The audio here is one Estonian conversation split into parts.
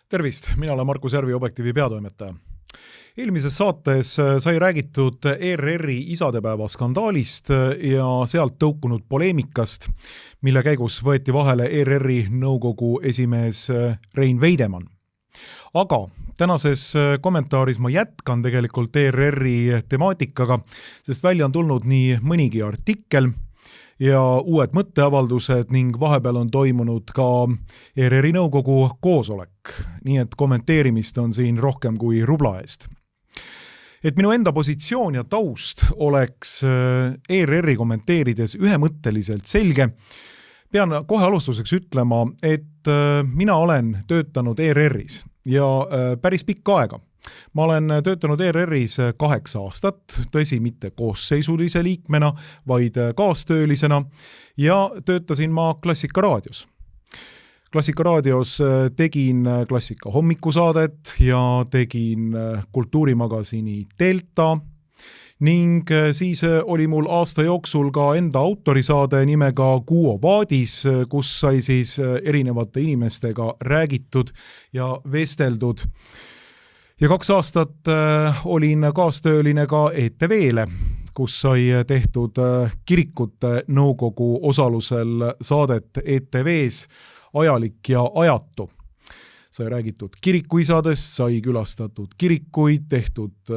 Tervist, mina olen Markus Järvi, Objektiivi peatoimetaja. Eelmises saates sai räägitud ERR-i isadepäeva skandaalist ja sealt tõukunud poleemikast, mille käigus võeti vahele ERR-i nõukogu esimees Rein Veidemann. Aga tänases kommentaaris ma jätkan tegelikult ERR-i temaatikaga, sest välja on tulnud nii mõnigi artikkel ja uued mõtteavaldused ning vahepeal on toimunud ka ERR-i nõukogu koosolek, nii et kommenteerimist on siin rohkem kui rubla eest. Et minu enda positsioon ja taust oleks ERR-i kommenteerides ühemõtteliselt selge, pean kohe alustuseks ütlema, et mina olen töötanud ERR-is ja päris pikka aega. Ma olen töötanud ERR-is 8 aastat, tõsi mitte koosseisullise liikmena, vaid kaastöölisena ja töötasin ma Klassika raadios. Klassika raadios tegin Klassika hommikusaadet ja tegin kultuurimagasiini Delta ning siis oli mul aasta jooksul ka enda autorisaade nimega Kuo Vaadis, kus sai siis erinevate inimestega räägitud ja vesteldud. Ja 2 aastat olin kaastööline ka ETV-le, kus sai tehtud kirikute nõukogu osalusel saadet ETV-s Ajalik ja ajatu. Sai räägitud kirikuisadest, sai külastatud kirikuid, tehtud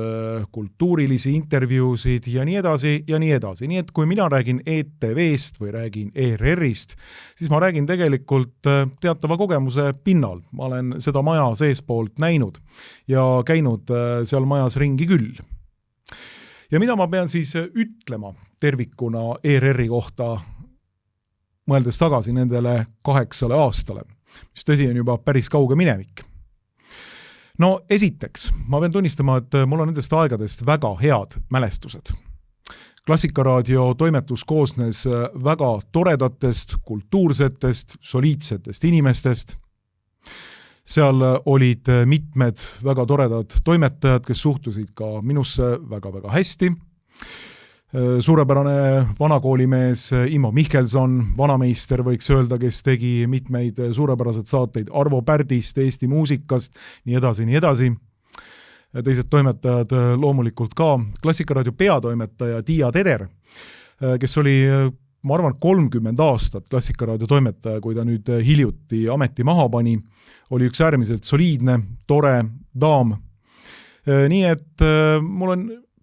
kultuurilisi intervjuusid ja nii edasi ja nii edasi. Nii et kui mina räägin ETV-st või räägin ERR-ist, siis ma räägin tegelikult teatava kogemuse pinnal. Ma olen seda maja seespoolt näinud ja käinud seal majas ringi küll. Ja mida ma pean siis ütlema tervikuna ERR-i kohta, mõeldes tagasi nendele 8 aastale, mis tõsi on juba päris kauge minevik. No esiteks, ma pean tunnistama, et mul on nendest aegadest väga head mälestused. Klassikaraadio toimetus koosnes väga toredatest, kultuursetest, soliidsetest inimestest. Seal olid mitmed väga toredad toimetajad, kes suhtusid ka minusse väga-väga hästi. Suurepärane vanakoolimees Immo Michelson, vanameister võiks öelda, kes tegi mitmeid suurepärased saateid Arvo Pärdist, Eesti muusikast, nii edasi, nii edasi. Teised toimetajad loomulikult ka. Klassikaraadio peatoimetaja Tiia Teder, kes oli, ma arvan, 30 aastat Klassikaraadio toimetaja, kui ta nüüd hiljuti ameti maha pani, oli üks äärmiselt soliidne, tore daam. Nii et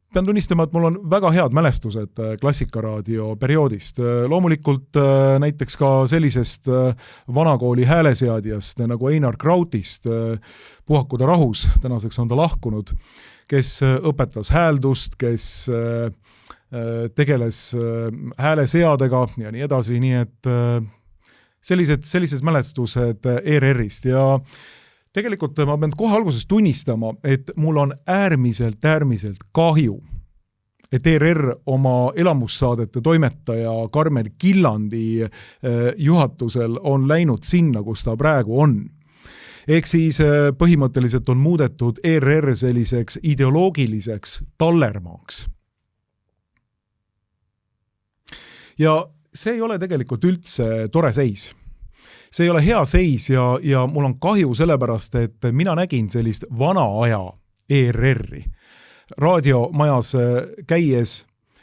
pean tunnistama, et mul on väga head mälestused Klassikaraadio perioodist. Loomulikult näiteks ka sellisest vanakooli hääleseadjast nagu Einar Krautist, puhaku ta rahus, tänaseks on ta lahkunud, kes õpetas hääldust, kes tegeles hääleseadega ja nii edasi, nii et sellised mälestused ERR-ist ja tegelikult ma pean kohe alguses tunnistama, et mul on äärmiselt kahju, et ERR oma elamussaadete toimetaja Karmen Killandi juhatusel on läinud sinna, kus ta praegu on. Ehk siis põhimõtteliselt on muudetud ERR selliseks ideoloogiliseks tallermaaks. Ja see ei ole tegelikult üldse tore seis. See ei ole hea seis ja mul on kahju sellepärast, et mina nägin sellist vana aja ERR-i. Raadiomajas käies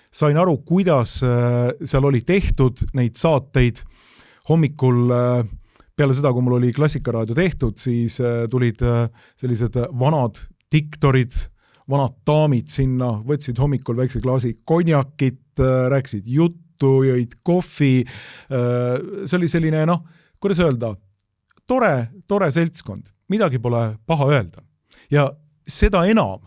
sain aru, kuidas seal oli tehtud neid saateid. Hommikul peale seda, kui mul oli Klassikaraadio tehtud, siis tulid sellised vanad diktorid, vanad daamid sinna, võtsid hommikul väikse klaasi konjakit, rääksid juttu, jõid kohvi. See oli selline, kuidas öelda, tore seltskond, midagi pole paha öelda. Ja seda enam,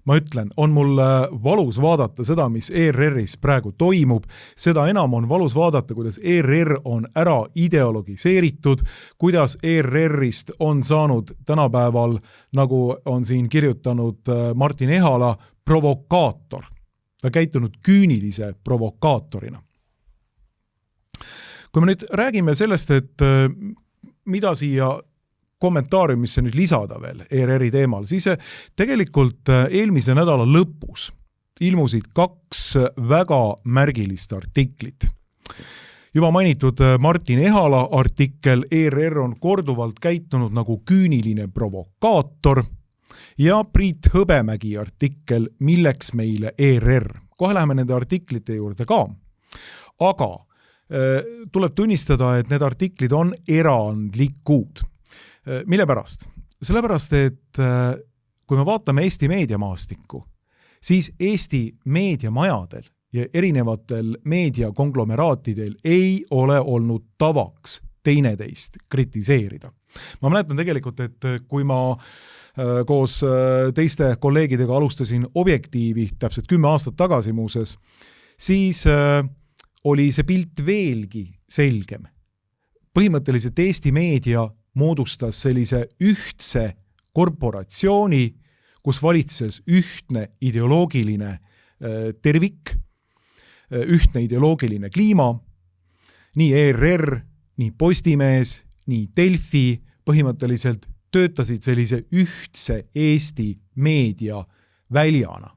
ma ütlen, on mul valus vaadata seda, mis ERR-is praegu toimub, seda enam on valus vaadata, kuidas ERR on ära ideologiseeritud, kuidas ERR-ist on saanud tänapäeval, nagu on siin kirjutanud Martin Ehala, provokaator. Ta käitunud küünilise provokaatorina. Kui me nüüd räägime sellest, et mida siia kommentaariumisse nüüd lisada veel ERR-i teemal, siis tegelikult eelmise nädala lõpus ilmusid 2 väga märgilist artiklit. Juba mainitud Martin Ehala artikkel ERR on korduvalt käitunud nagu küüniline provokaator ja Priit Hõbemägi artikkel Milleks meile ERR. Kohe läheme nende artiklite juurde ka, aga tuleb tunnistada, et need artiklid on erandlikud. Mille pärast? Sellepärast, et kui me vaatame Eesti meediamaastikku, siis Eesti meediamajadel ja erinevatel meediakonglomeraatidel ei ole olnud tavaks teineteist kritiseerida. Ma mäletan tegelikult, et kui ma koos teiste kolleegidega alustasin Objektiivi täpselt 10 aastat tagasi muuses, siis oli see pilt veelgi selgem. Põhimõtteliselt Eesti meedia moodustas sellise ühtse korporatsiooni, kus valitses ühtne ideoloogiline tervik, ühtne ideoloogiline kliima, nii ERR, nii Postimees, nii Delfi põhimõtteliselt töötasid sellise ühtse Eesti meedia väljana,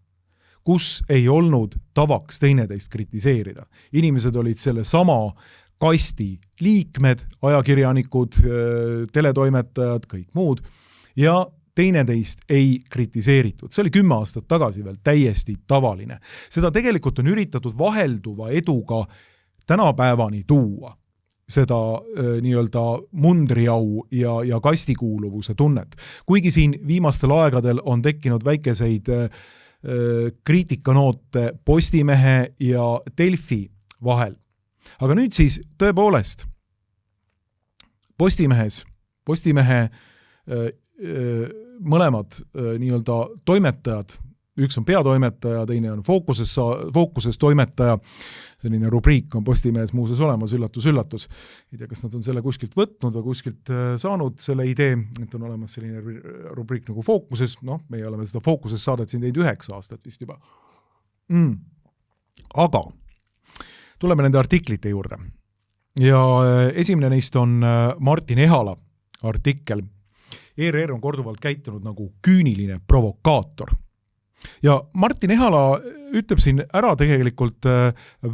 kus ei olnud tavaks teineteist kritiseerida. Inimesed olid selle sama kasti liikmed, ajakirjanikud, teletoimetajad, kõik muud, ja teineteist ei kritiseeritud. See oli 10 aastat tagasi veel täiesti tavaline. Seda tegelikult on üritatud vahelduva eduga tänapäevani tuua, seda nii-öelda mundriau ja kastikuuluvuse tunnet. Kuigi siin viimastel aegadel on tekkinud väikeseid kriitikanoote Postimehe ja Delfi vahel. Aga nüüd siis tõepoolest Postimehe mõlemad nii-öelda toimetajad, üks on peatoimetaja, teine on fookuses toimetaja, selline rubriik on Postimehes muuses olemas, üllatus. Ei tea, kas nad on selle kuskilt võtnud või kuskilt saanud selle idee, et on olemas selline rubriik nagu fookuses, meie oleme seda fookuses saadet siin teinud 9 aastat vist juba. Aga tuleme nende artiklite juurde. Ja esimene neist on Martin Ehala artikkel. ERR on korduvalt käitunud nagu küüniline provokaator. Ja Martin Ehala ütleb siin ära tegelikult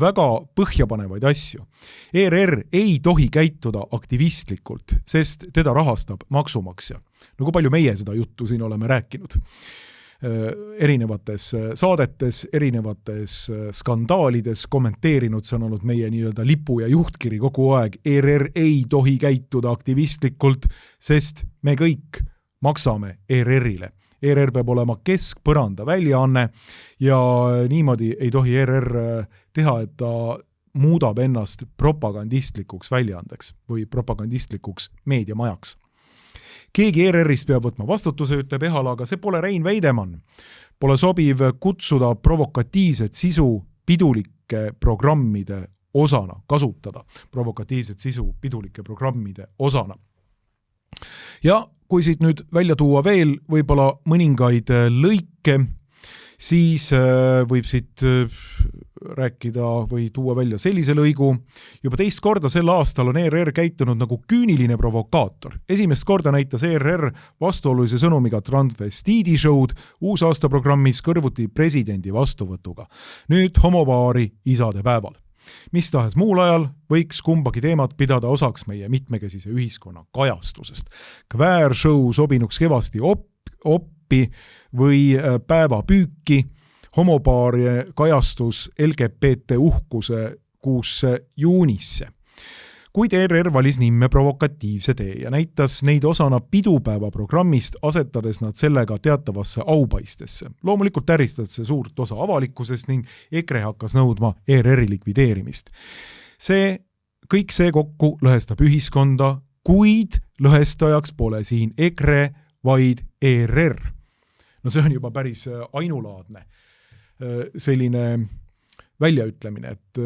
väga põhjapanevaid asju. ERR ei tohi käituda aktivistlikult, sest teda rahastab maksumaksja. No kui palju meie seda juttu siin oleme rääkinud? Erinevates saadetes, erinevates skandaalides kommenteerinud, see on olnud meie nii-öelda lipu ja juhtkiri kogu aeg. ERR ei tohi käituda aktivistlikult, sest me kõik maksame ERR-ile. ERR peab olema keskpõranda väljaanne ja niimoodi ei tohi ERR teha, et ta muudab ennast propagandistlikuks väljaandeks või propagandistlikuks meediamajaks. Keegi ERR-ist peab võtma vastutuse, ütleb Ehala, aga see pole Rein Veidemann. Pole sobiv kutsuda provokatiivset sisu pidulike programmide osana, kasutada provokatiivset sisu pidulike programmide osana. Ja kui siit nüüd välja tuua veel võib-olla mõningaid lõike, siis võib siit rääkida või tuua välja sellise lõigu. Juba teist korda sel aastal on ERR käitunud nagu küüniline provokaator. Esimest korda näitas ERR vastuolulise sõnumiga transvestiidi show'd uusaastaprogrammis kõrvuti presidendi vastuvõtuga. Nüüd homopaari isade päeval. Mis tahes muul ajal võiks kumbagi teemat pidada osaks meie mitmekesise ühiskonna kajastusest. Kväärshow sobinuks kevasti oppi või päevapüüki, homopaari kajastus LGBT uhkuse 6. juunisse. Kuid ERR valis nimme provokatiivse tee ja näitas neid osana pidupäeva programmist, asetades nad sellega teatavasse aupaistesse. Loomulikult ärritas see suurt osa avalikkusest ning EKRE hakkas nõudma ERR-i likvideerimist. Kõik see kokku lõhestab ühiskonda, kuid lõhestajaks pole siin EKRE, vaid ERR. No see on juba päris ainulaadne selline väljaütlemine, et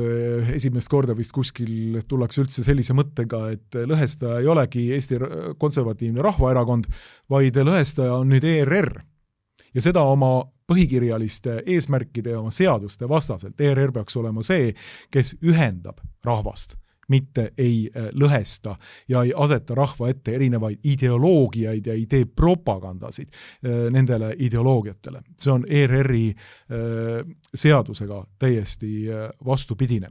esimest korda vist kuskil tullakse üldse sellise mõttega, et lõhestaja ei olegi Eesti Konservatiivne Rahvaerakond, vaid lõhestaja on nüüd ERR. Ja seda oma põhikirjaliste eesmärkide ja oma seaduste vastaselt. ERR peaks olema see, kes ühendab rahvast, mitte ei lõhesta ja ei aseta rahva ette erinevaid ideoloogiaid ja ei tee propagandasid nendele ideoloogiatele. See on ERR-i seadusega täiesti vastupidine.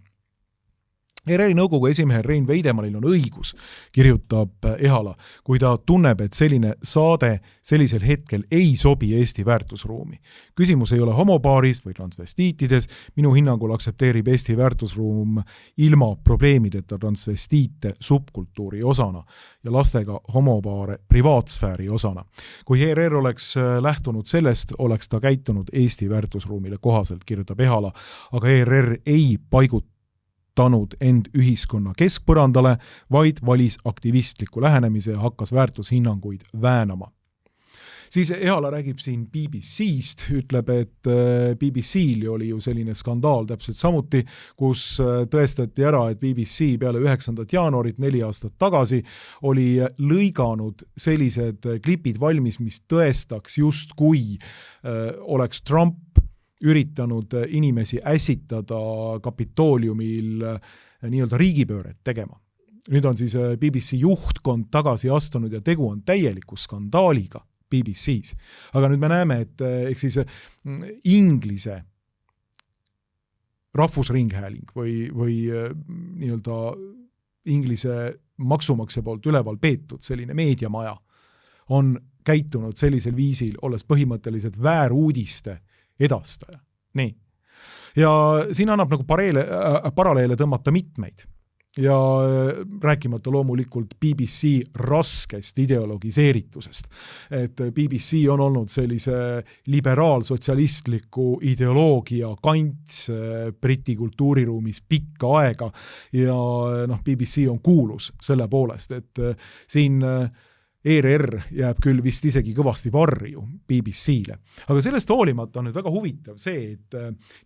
ERR-i nõukogu esimehe Rein Veidemannil on õigus, kirjutab Ehala, kui ta tunneb, et selline saade sellisel hetkel ei sobi Eesti väärtusruumi. Küsimus ei ole homopaaris või transvestiitides, minu hinnangul aksepteerib Eesti väärtusruum ilma probleemideta transvestiite subkultuuri osana ja lastega homopaare privaatsfääri osana. Kui ERR oleks lähtunud sellest, oleks ta käitunud Eesti väärtusruumile kohaselt, kirjutab Ehala, aga ERR ei paiguta end ühiskonna keskpõrandale, vaid valis aktivistliku lähenemise ja hakkas väärtushinnanguid väänama. Siis Ehala räägib siin BBC-st, ütleb, et BBC-l oli ju selline skandaal täpselt samuti, kus tõestati ära, et BBC peale 9. jaanuarit 4 aastat tagasi oli lõiganud sellised klipid valmis, mis tõestaks justkui oleks Trump üritanud inimesi ässitada Kapitooliumil nii-öelda riigipööret tegema. Nüüd on siis BBC juhtkond tagasi astunud ja tegu on täieliku skandaaliga BBC-s. Aga nüüd me näeme, et eks siis Inglise rahvusringhääling või nii-öelda Inglise maksumaksja poolt üleval peetud selline meediamaja on käitunud sellisel viisil, olles põhimõtteliselt vääruudiste edastaja. Nii. Ja siin annab nagu paralleele tõmmata mitmeid. Ja rääkimata loomulikult BBC raskest ideologiseeritusest. Et BBC on olnud sellise liberaalsotsialistliku ideoloogia kants Briti kultuuriruumis pikka aega ja BBC on kuulus selle poolest, et siin ERR jääb küll vist isegi kõvasti varju BBC-le. Aga sellest hoolimata on nüüd väga huvitav see, et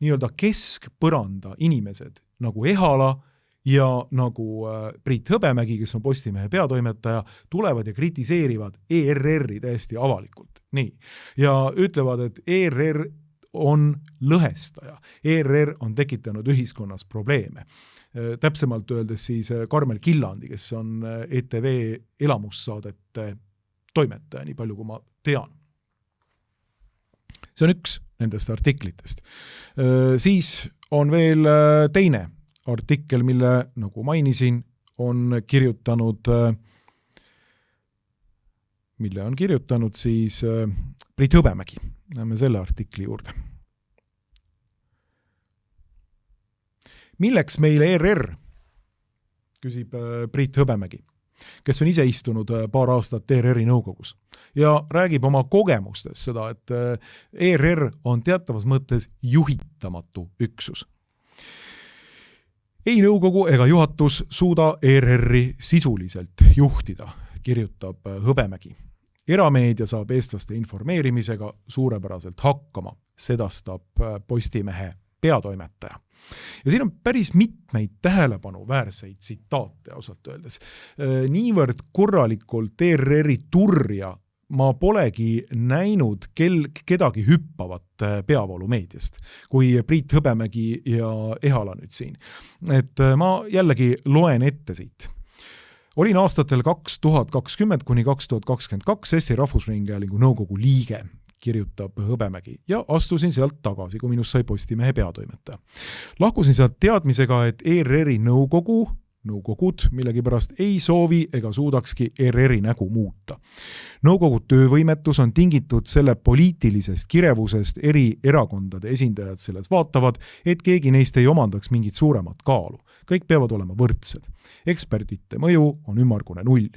nii-öelda keskpõranda inimesed nagu Ehala ja nagu Priit Hõbemägi, kes on Postimehe peatoimetaja, tulevad ja kritiseerivad ERR-i täiesti avalikult. Nii. Ja ütlevad, et ERR on lõhestaja. ERR on tekitanud ühiskonnas probleeme. Täpsemalt öeldes siis Karmel Killandi, kes on ETV elamussaadete toimetaja, nii palju kui ma tean. See on üks nendest artiklitest. Siis on veel teine artikkel, mille, nagu mainisin, on kirjutanud siis Priit Hõbemägi. Näeme selle artikli juurde. Milleks meile ERR, küsib Priit Hõbemägi, kes on ise istunud paar aastat ERR-i nõukogus ja räägib oma kogemustest seda, et ERR on teatavas mõttes juhitamatu üksus. Ei nõukogu ega juhatus suuda ERR-i sisuliselt juhtida, kirjutab Hõbemägi. Erameedia saab eestlaste informeerimisega suurepäraselt hakkama, sedastab Postimehe peatoimetaja. Ja siin on päris mitmeid tähelepanu väärseid tsitaate ausalt öeldes. Niivõrd korralikult ERR-i turja ma polegi näinud kedagi hüppavat peavoolumeediast, kui Priit Hõbemägi ja Ehala nüüd siin. Et ma jällegi loen ette siit. Olin aastatel 2020 kuni 2022 Eesti Rahvusringhäälingu nõukogu liige, kirjutab Hõbemägi, ja astusin sealt tagasi, kui minust sai Postimehe peatoimetaja. Lahkusin sealt teadmisega, et ERR-i nõukogud millegipärast ei soovi ega suudakski ERR-i nägu muuta. Nõukogu töövõimetus on tingitud selle poliitilisest kirevusest, eri erakondade esindajad selles vaatavad, et keegi neist ei omandaks mingit suuremat kaalu. Kõik peavad olema võrdsed. Eksperdite mõju on ümmargune 0.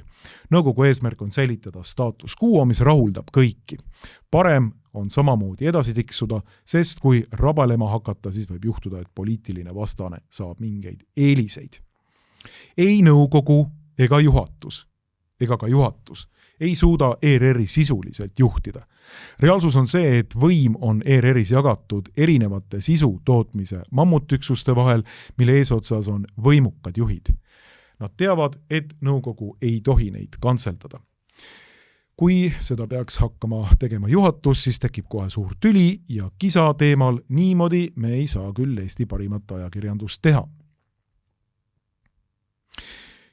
Nõukogu eesmärk on säilitada staatus quo, mis rahuldab kõiki. Parem on samamoodi edasi tiksuda, sest kui rabalema hakata, siis võib juhtuda, et poliitiline vastane saab mingeid eeliseid. Ei nõukogu ega juhatus ei suuda ERR-i sisuliselt juhtida. Reaalsus on see, et võim on ERR-is jagatud erinevate sisu tootmise mammutüksuste vahel, mille eesotsas on võimukad juhid. Nad teavad, et nõukogu ei tohi neid kantseldada. Kui seda peaks hakkama tegema juhatus, siis tekib kohe suur tüli ja kisa teemal, niimoodi me ei saa küll Eesti parimat ajakirjandust teha.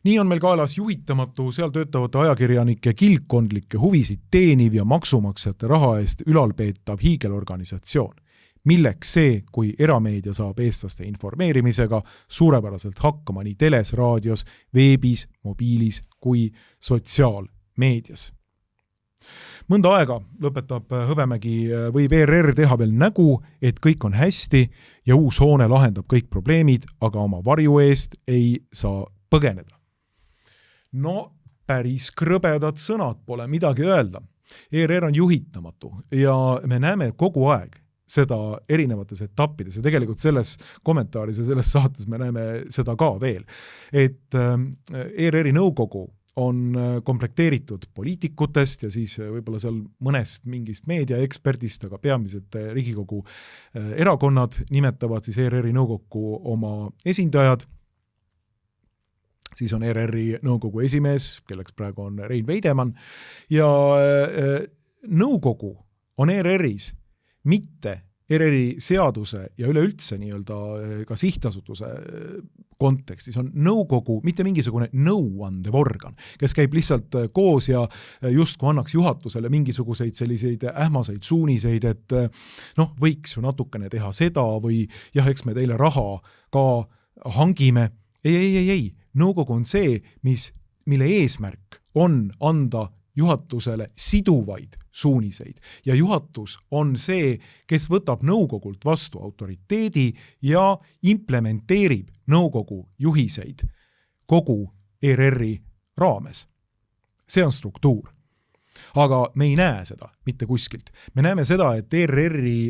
Nii on meil kaelas juhitamatu seal töötavate ajakirjanike kilkondlikke huvisid teeniv ja maksumaksjate raha eest ülalpeetav hiigelorganisatsioon. milleks see, kui erameedia saab eestlaste informeerimisega suurepäraselt hakkama nii teles, raadios, veebis, mobiilis kui sotsiaalmeedias. Mõnda aega lõpetab Hõbemägi võib ERR teha veel nägu, et kõik on hästi ja uus hoone lahendab kõik probleemid, aga oma varju eest ei saa põgeneda. No, päris krõbedad sõnad pole midagi öelda. ERR on juhitamatu ja me näeme kogu aeg seda erinevates etappides ja tegelikult selles kommentaaris ja selles saates me näeme seda ka veel, et ERR-i nõukogu on komplekteeritud poliitikutest ja siis võib-olla seal mõnest mingist meediaeksperdist, aga peamiselt Riigikogu erakonnad nimetavad siis ERR-i nõukokku oma esindajad. Siis on ERR-i nõukogu esimees, kelleks praegu on Rein Veidemann ja nõukogu on ERR-is mitte ERR-i seaduse ja üleüldse nii-öelda ka sihtasutuse kontekstis on nõukogu mitte mingisugune nõuandev organ, kes käib lihtsalt koos ja just kui annaks juhatusele mingisuguseid selliseid ähmaseid suuniseid, et võiks ju natukene teha seda või jah, eks me teile raha ka hangime. Ei. Nõukogu on see, mille eesmärk on anda juhatusele siduvaid suuniseid ja juhatus on see, kes võtab nõukogult vastu autoriteedi ja implementeerib nõukogu juhiseid kogu ERR-i raames. See on struktuur. Aga me ei näe seda mitte kuskilt. Me näeme seda, et ERR-i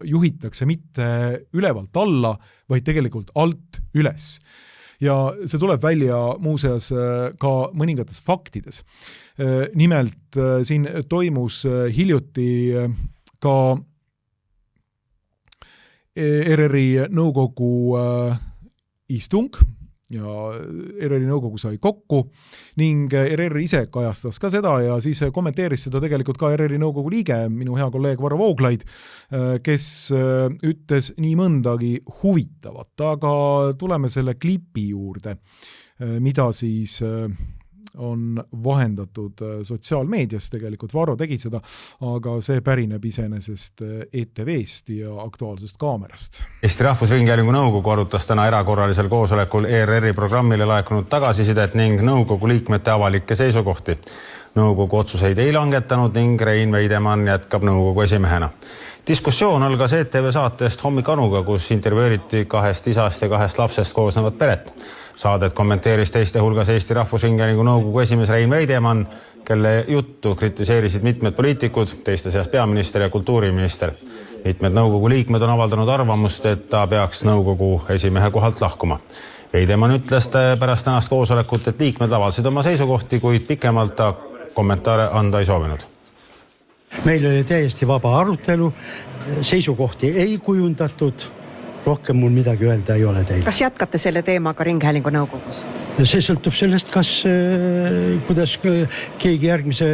juhitakse mitte ülevalt alla, vaid tegelikult alt üles. Ja see tuleb välja muuseas ka mõningates faktides. Nimelt siin toimus hiljuti ka ERR-i nõukogu istung ja ERR-i nõukogu sai kokku ning ERR ise kajastas ka seda ja siis kommenteeris seda tegelikult ka ERR-i nõukogu liige, minu hea kolleeg Varro Vooglaid, kes ütles nii mõndagi huvitavat, aga tuleme selle klipi juurde, mida siis on vahendatud sotsiaalmeedias, tegelikult Varro tegi seda, aga see pärineb iseenesest ETV-st ja Aktuaalsest kaamerast. Eesti Rahvusringhäälingu nõukogu arutas täna erakorralisel koosolekul ERR-i programmile laekunud tagasisidet ning nõukogu liikmete avalikke seisukohti. Nõukogu otsuseid ei langetanud ning Rein Veidemann jätkab nõukogu esimehena. Diskussioon algas ETV saatest Hommikanuga, kus intervjueeriti 2 isast ja 2 lapsest koosnevat peret. Saadet kommenteeris teiste hulgas Eesti Rahvusringhäälingu nõukogu esimees Rein Veidemann, kelle juttu kritiseerisid mitmed poliitikud, teiste seas peaminister ja kultuuriminister. Mitmed nõukogu liikmed on avaldanud arvamust, et ta peaks nõukogu esimehe kohalt lahkuma. Veidemann ütles pärast tänast koosolekut, et liikmed avaldasid oma seisukohti, kuid pikemalt ta kommentaare anda ei soovinud. Meil oli täiesti vaba arutelu, seisukohti ei kujundatud, rohkem mul midagi öelda ei ole teil. Kas jätkate selle teemaga Ringhäälingu nõukogus? See sõltub sellest, kuidas keegi järgmise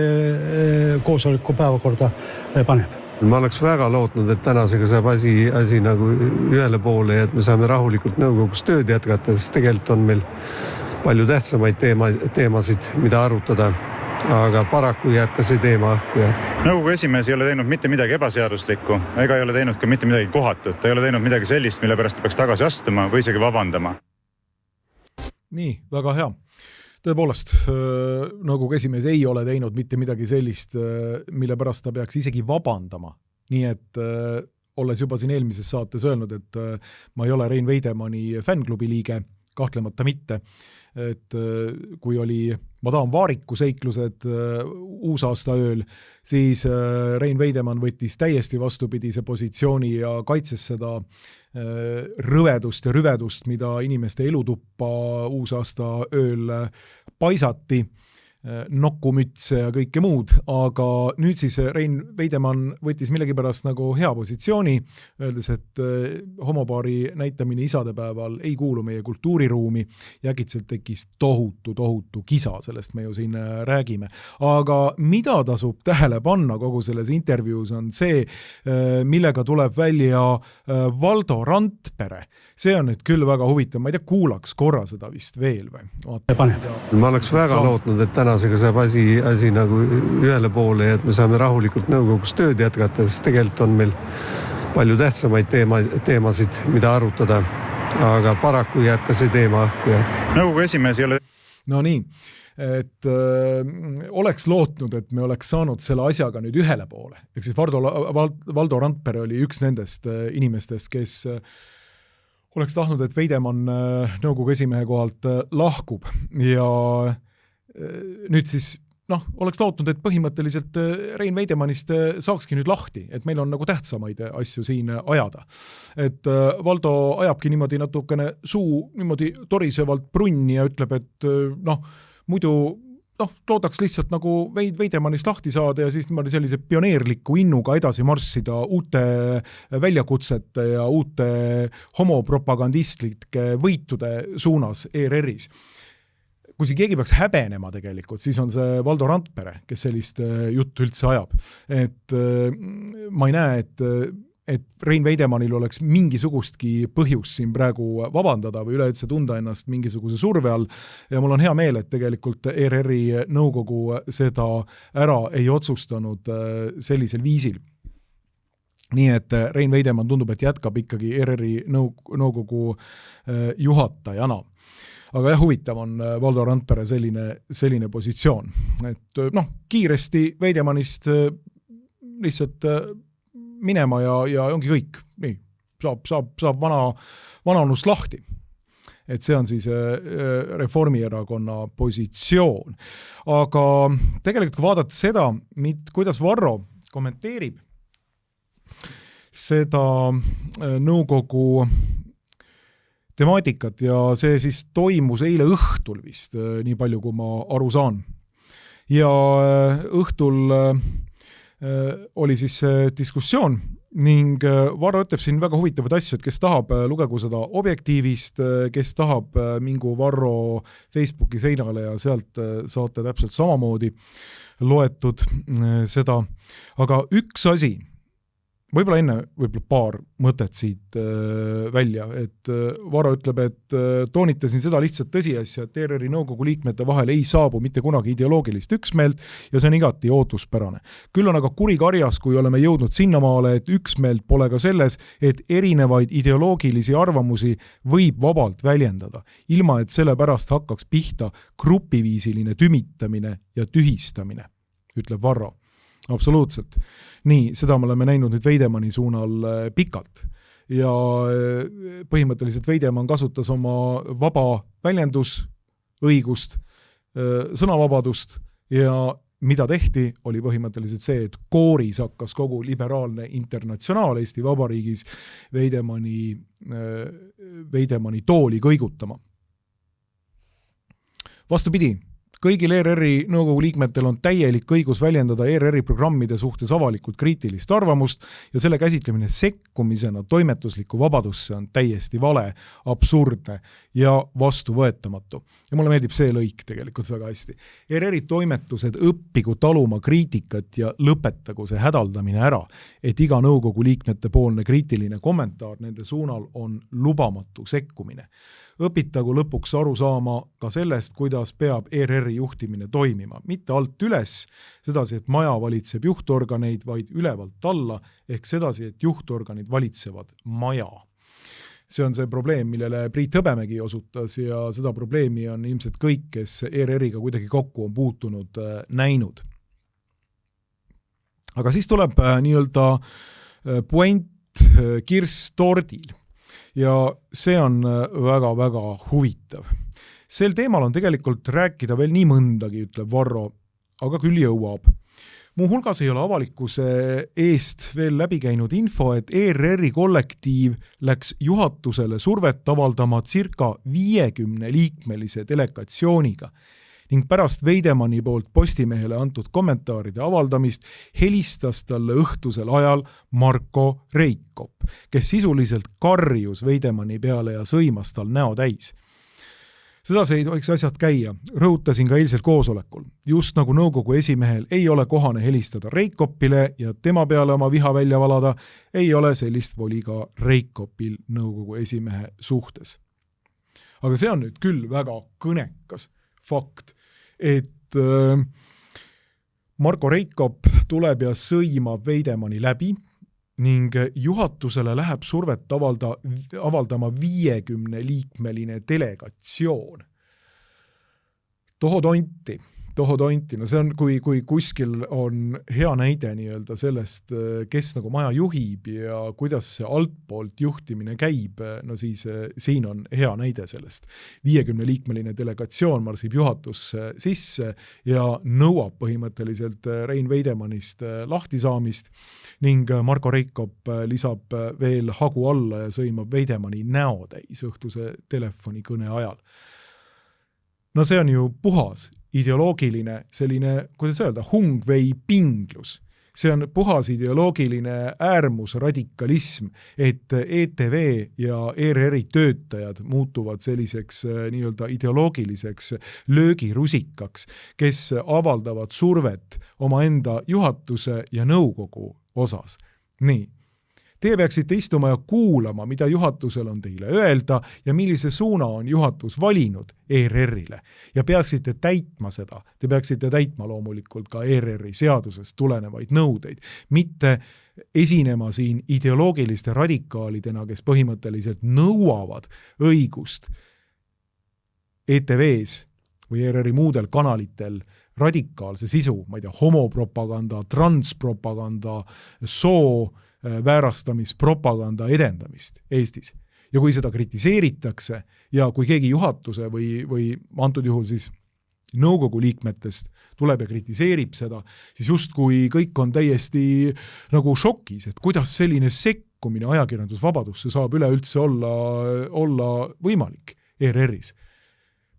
koosoleku päevakorda paneb. Ma oleks väga lootnud, et tänasega saab asi nagu ühele poole ja et me saame rahulikult nõukogus tööd jätkata, sest tegelikult on meil palju tähtsamaid teemasid, mida arutada. Aga paraku jääb ka see teema õhku. Nõukogu esimees ei ole teinud mitte midagi ebaseaduslikku, ega ei ole teinud ka mitte midagi kohatut. Ta ei ole teinud midagi sellist, mille pärast ta peaks tagasi astuma või isegi vabandama. Nii, väga hea. Tõepoolest, nõukogu esimees ei ole teinud mitte midagi sellist, mille pärast ta peaks isegi vabandama. Nii et olles juba siin eelmises saates öelnud, et ma ei ole Rein Veidemanni fännklubi liige, kahtlemata mitte, et kui oli Madame Vaariku seiklused uusaasta ööl, siis Rein Veidemann võttis täiesti vastupidise positsiooni ja kaitses seda rõvedust ja rüvedust, mida inimeste elutuppa uusaasta ööl paisati, nokkumütse ja kõike muud, aga nüüd siis Rein Veidemann võttis millegipärast nagu hea positsiooni, öeldes, et homopaari näitamine isadepäeval ei kuulu meie kultuuriruumi ja äkitselt tekkis tohutu kisa, sellest me ju siin räägime. Aga mida tasub tähele panna kogu selles intervjuus on see, millega tuleb välja Valdo Randpere. See on nüüd küll väga huvitav, ma ei tea, kuulaks korra seda vist veel või? Ma oleks väga lootnud, et tänasega saab asi nagu ühele poole ja et me saame rahulikult nõukogus tööd jätkata, sest tegelikult on meil palju tähtsamaid teemasid, mida arutada. Aga paraku jääb ka see teema õhku. Nõukogu esimees ei ole... No nii, et oleks lootnud, et me oleks saanud selle asjaga nüüd ühele poole. Ehk siis Valdo Randpere oli üks nendest inimestest, kes oleks tahtnud, et Veidemann nõukogu esimehe kohalt lahkub ja nüüd siis oleks lootnud, et põhimõtteliselt Rein Veidemannist saakski nüüd lahti, et meil on nagu tähtsamaid asju siin ajada. Et Valdo ajabki niimoodi natukene suu niimoodi torisevalt brunni ja ütleb, et muidu loodaks lihtsalt nagu Veidemannist lahti saada ja siis niimoodi sellise pioneerliku innuga edasi marssida uute väljakutsete ja uute homopropagandistlike võitude suunas ERR-is. Kui see keegi peaks häbenema tegelikult, siis on see Valdo Randpere, kes sellist juttu üldse ajab. Et ma ei näe, et Rein Veidemannil oleks mingisugustki põhjus siin praegu vabandada või üleüldse tunda ennast mingisuguse surve all. Ja mul on hea meel, et tegelikult ERR-i nõukogu seda ära ei otsustanud sellisel viisil. Nii et Rein Veidemann tundub, et jätkab ikkagi ERR-i nõukogu juhatajana. Aga jah, huvitav on Valdo Randpere selline positsioon. Et kiiresti Veidemannist lihtsalt minema ja ongi kõik. Nii, saab vananust lahti. Et see on siis Reformierakonna positsioon. Aga tegelikult kui vaadata seda, kuidas Varro kommenteerib seda nõukogu temaatikat ja see siis toimus eile õhtul vist, nii palju kui ma aru saan. Ja õhtul oli siis diskussioon ning Varro ütleb siin väga huvitavad asju, et kes tahab, lugegu seda Objektiivist, kes tahab, mingu Varro Facebooki seinale ja sealt saate täpselt samamoodi loetud seda. Aga üks asi, võib-olla enne paar mõtet siit välja, et Varro ütleb, et toonitasin seda lihtsalt tõsiasja, et ERR-i nõukogu liikmete vahel ei saabu mitte kunagi ideoloogilist üksmeelt ja see on igati ootuspärane. Küll on aga kuri karjas, kui oleme jõudnud sinnamaale, et üksmeelt pole ka selles, et erinevaid ideoloogilisi arvamusi võib vabalt väljendada, ilma et selle pärast hakkaks pihta grupiviisiline tümitamine ja tühistamine, ütleb Varro. Absoluutselt. Nii, seda me oleme näinud nüüd Veidemanni suunal pikalt ja põhimõtteliselt Veidemann kasutas oma vaba väljendusõigust, sõnavabadust ja mida tehti, oli põhimõtteliselt see, et kooris hakkas kogu liberaalne internatsionaal Eesti Vabariigis Veidemanni tooli kõigutama. Vastupidi, kõigil ERR-i nõukogu liikmetel on täielik õigus väljendada ERR-i programmide suhtes avalikult kriitilist arvamust ja selle käsitlemine sekkumisena toimetuslikku vabadusse on täiesti vale, absurdne ja vastuvõetamatu. Ja mulle meeldib see lõik tegelikult väga hästi. ERR-i toimetused õppigu taluma kriitikat ja lõpetagu see hädaldamine ära, et iga nõukogu liikmete poolne kriitiline kommentaar nende suunal on lubamatu sekkumine. Õpitagu lõpuks aru saama ka sellest, kuidas peab ERR-i juhtimine toimima. Mitte alt üles, sedasi, et maja valitseb juhtorganeid, vaid ülevalt alla, ehk sedasi, et juhtorganid valitsevad maja. See on see probleem, millele Priit Hõbemägi osutas ja seda probleemi on ilmselt kõik, kes ERR-iga kuidagi kokku on puutunud, näinud. Aga siis tuleb nii-öelda puent kirss tordil. Ja see on väga-väga huvitav. Sel teemal on tegelikult rääkida veel nii mõndagi, ütleb Varro, aga küll jõuab. Muuhulgas ei ole avalikkuse eest veel läbi käinud info, et ERR-i kollektiiv läks juhatusele survet avaldama circa 50 liikmelise delegatsiooniga ning pärast Veidemanni poolt Postimehele antud kommentaaride avaldamist helistas talle õhtusel ajal Marko Reikop, kes sisuliselt karjus Veidemanni peale ja sõimas tal näo täis. Sedasi ei tohiks asjad käia, rõhutasin ka eilsel koosolekul. Just nagu nõukogu esimehel ei ole kohane helistada Reikopile ja tema peale oma viha välja valada, ei ole sellist voli ka Reikopil nõukogu esimehe suhtes. Aga see on nüüd küll väga kõnekas fakt, et Marko Reikop tuleb ja sõimab Veidemanni läbi ning juhatusele läheb survet avaldama 50-liikmeline delegatsioon. Tohotonti, no see on, kui kuskil on hea näide nii-öelda sellest, kes nagu maja juhib ja kuidas see altpoolt juhtimine käib, no siis siin on hea näide sellest. 50-liikmeline delegatsioon marsib juhatusse sisse ja nõuab põhimõtteliselt Rein Veidemannist lahtisaamist ning Marko Reikop lisab veel hagu alla ja sõimab Veidemanni näotäis õhtuse telefonikõne ajal. No see on ju puhas ideoloogiline selline, kuidas öelda, hungvei pinglus. See on puhas ideoloogiline äärmusradikalism, et ETV ja ERR-i töötajad muutuvad selliseks nii-öelda ideoloogiliseks löögirusikaks, kes avaldavad survet omaenda juhatuse ja nõukogu osas. Nii. Te peaksite istuma ja kuulama, mida juhatusel on teile öelda ja millise suuna on juhatus valinud ERR-ile. Ja peaksite täitma seda. Te peaksite täitma loomulikult ka ERR-i seadusest tulenevaid nõudeid. Mitte esinema siin ideoloogiliste radikaalidena, kes põhimõtteliselt nõuavad õigust ETV-s või ERR-i muudel kanalitel radikaalse sisu, ma ei tea, homopropaganda, transpropaganda, väärastamispropaganda edendamist Eestis. Ja kui seda kritiseeritakse ja kui keegi juhatuse või antud juhul siis nõukogu liikmetest tuleb ja kritiseerib seda, siis just kui kõik on täiesti nagu šokis, et kuidas selline sekkumine ajakirjandusvabadusse saab üleüldse olla võimalik ERR-is.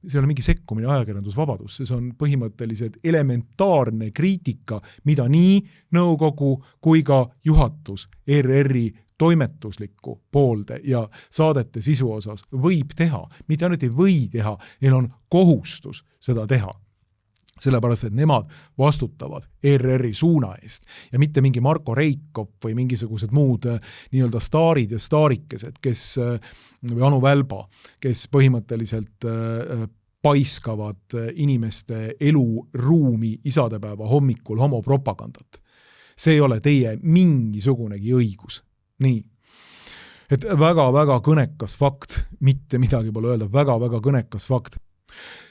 See ei ole mingi sekkumine ajakirjandusvabadusse, see on põhimõtteliselt elementaarne kriitika, mida nii nõukogu kui ka juhatus ERR-i toimetuslikku poolde ja saadete sisu osas võib teha. Mitte ainult ei või teha, neil on kohustus seda teha. Sellepärast, et nemad vastutavad ERR-i suuna eest ja mitte mingi Marko Reikop või mingisugused muud nii-öelda staarid ja staarikesed, või Anu Välba, kes põhimõtteliselt paiskavad inimeste eluruumi isadepäeva hommikul homopropagandat. See ei ole teie mingisugunegi õigus. Nii. Et väga-väga kõnekas fakt, mitte midagi pole öelda, väga-väga kõnekas fakt.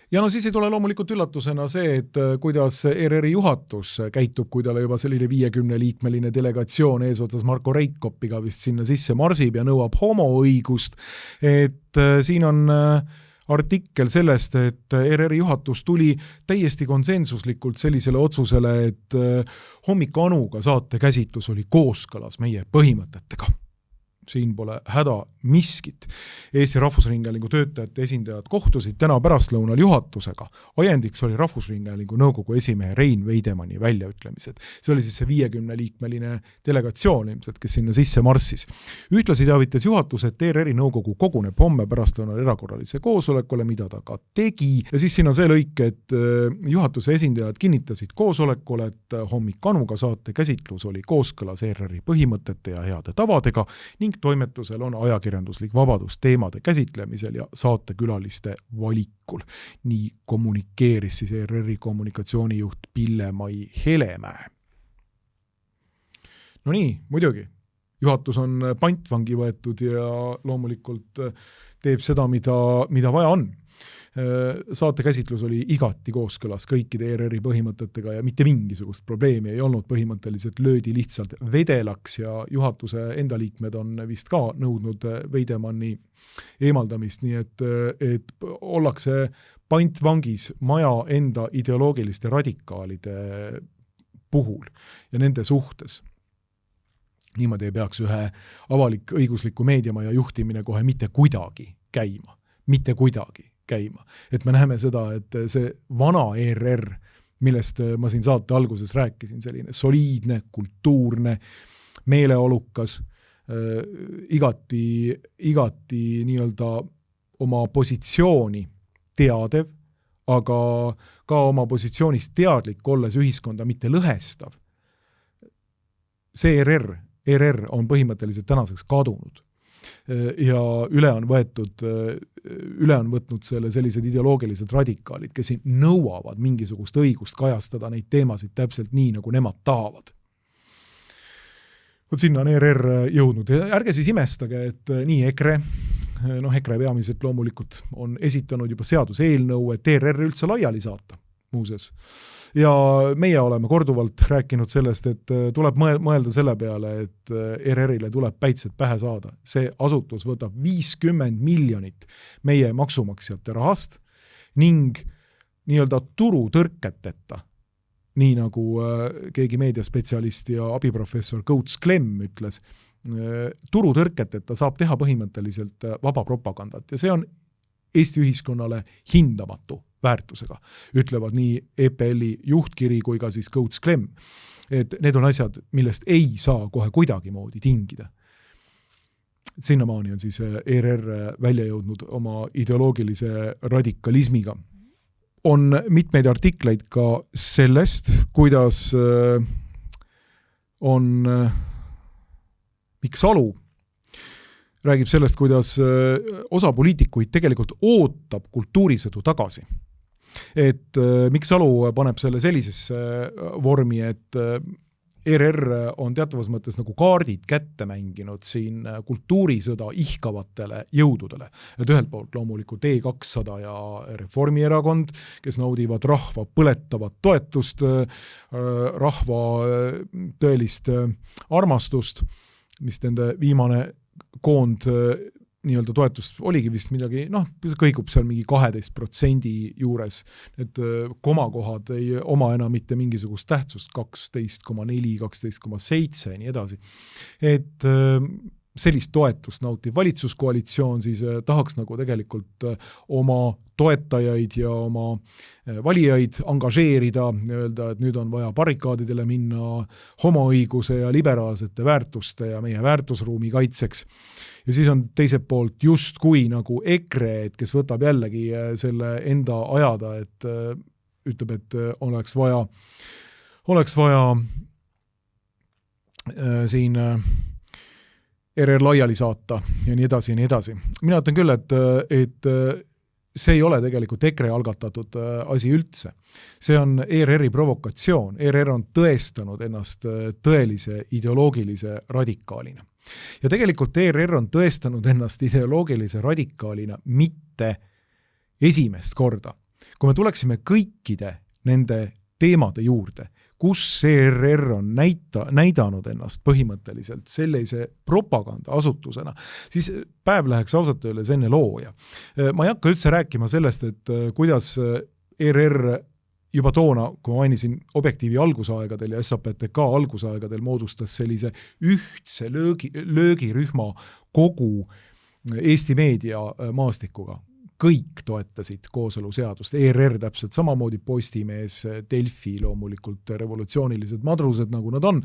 Ja no siis ei tule loomulikult üllatusena see, et kuidas ERR-i juhatus käitub, kui talle juba selline 50-liikmeline delegatsioon eesotsas Marko Reikopiga vist sinna sisse marsib ja nõuab homoõigust. Et siin on artikkel sellest, et ERR-i juhatus tuli täiesti konsensuslikult sellisele otsusele, et Hommik Anuga saate käsitlus oli kooskõlas meie põhimõtetega. Siin pole häda miskit. Eesti Rahvusringhäälingu töötajate esindajad kohtusid täna pärastlõunal juhatusega. Ajendiks oli Rahvusringhäälingu nõukogu esimehe Rein Veidemanni väljaütlemised. See oli siis see 50-liikmeline delegatsioon ilmselt, kes sinna sisse marssis. Ühtlasi teavitas juhatus, et ERR-i nõukogu koguneb homme pärastlõunal erakorralise koosolekule, mida ta ka tegi. Ja siis siin on see lõik, et juhatuse esindajad kinnitasid koosolekule, et Hommik Anuga saate käsitlus oli kooskõlas ERR-i põhimõtete ja heade tavadega ning toimetusel on ajakirjanduslik vabadus teemade käsitlemisel ja saatekülaliste valikul. Nii kommunikeeris siis ERR-i kommunikatsioonijuht Pille-Mai Helemäe. No nii, muidugi. Juhatus on pantvangi võetud ja loomulikult teeb seda, mida vaja on. Saate käsitlus oli igati kooskõlas kõikide ERR-i põhimõtetega ja mitte mingisugust probleemi ei olnud, põhimõtteliselt löödi lihtsalt vedelaks ja juhatuse enda liikmed on vist ka nõudnud Veidemanni eemaldamist, nii et ollakse pantvangis maja enda ideoloogiliste radikaalide puhul ja nende suhtes. Niimoodi ei peaks ühe avalik õigusliku meediamaja juhtimine kohe mitte kuidagi käima. Et me näeme seda, et see vana ERR, millest ma siin saate alguses rääkisin, selline soliidne, kultuurne, meeleolukas, igati nii-öelda oma positsiooni teadev, aga ka oma positsioonist teadlik, olles ühiskonda mitte lõhestav. See ERR on põhimõtteliselt tänaseks kadunud. Ja üle on võtnud sellised ideoloogilised radikaalid, kes nõuavad mingisugust õigust kajastada neid teemasid täpselt nii, nagu nemad tahavad. Vot sinna on ERR jõudnud ja ärge siis imestage, et nii EKRE, EKRE peamiselt loomulikult on esitanud juba seaduseelnõu, et ERR üldse laiali saata muuses. Ja meie oleme korduvalt rääkinud sellest, et tuleb mõelda selle peale, et ERR-ile tuleb päitsed pähe saada. See asutus võtab 50 miljonit meie maksumaksjate rahast ning nii-öelda turutõrketeta, nii nagu keegi meediaspetsialist ja abiprofessor Coates Clem ütles, turutõrketeta saab teha põhimõtteliselt vaba propagandat ja see on Eesti ühiskonnale hindamatu väärtusega, ütlevad nii EPL-i juhtkiri kui ka siis Coates Clem, et need on asjad, millest ei saa kohe kuidagi moodi tingida. Sinnamaani on siis ERR välja jõudnud oma ideoloogilise radikalismiga. On mitmeid artikleid ka sellest, kuidas on Mikk Salu räägib sellest, kuidas osa poliitikuid tegelikult ootab kultuurisõdu tagasi. Et Mikk Salu paneb selle sellisesse vormi, et ERR on teatavas mõttes nagu kaardid kätte mänginud siin kultuurisõda ihkavatele jõududele. Et ühelt poolt loomulikult E200 ja Reformierakond, kes naudivad rahva põletavat toetust, rahva tõelist armastust, mis nende viimane koond nii-öelda toetust oligi vist midagi, kõigub seal mingi 12% juures. Need komakohad ei oma enam mitte mingisugust tähtsust, 12,4, 12,7 ja nii edasi. Et sellist toetust nautiv valitsuskoalitsioon siis tahaks nagu tegelikult oma toetajaid ja oma valijaid angažeerida, öelda, et nüüd on vaja barrikaadidele minna homoõiguse ja liberaalsete väärtuste ja meie väärtusruumi kaitseks. Ja siis on teiselt poolt just kui nagu EKRE, et kes võtab jällegi selle enda ajada, et ütleb, et oleks vaja siin ERR laiali saata ja nii edasi ja nii edasi. Mina ütlen küll, et see ei ole tegelikult EKRE algatatud asi üldse. See on ERR-i provokatsioon. ERR on tõestanud ennast tõelise ideoloogilise radikaalina. Ja tegelikult ERR on tõestanud ennast ideoloogilise radikaalina mitte esimest korda. Kui me tuleksime kõikide nende teemade juurde, kus ERR on näidanud ennast põhimõtteliselt sellise propagandaasutusena, siis päev läheks ausalt öeldes enne looja. Ma ei hakka üldse rääkima sellest, et kuidas ERR juba toona, kui ma mainisin Objektiivi algusaegadel ja SAPTK algusaegadel moodustas sellise ühtse löögirühma kogu Eesti meedia maastikuga. Kõik toetasid kooseluseadust, ERR täpselt samamoodi, Postimees, Delfi, loomulikult revolutsioonilised madrused, nagu nad on,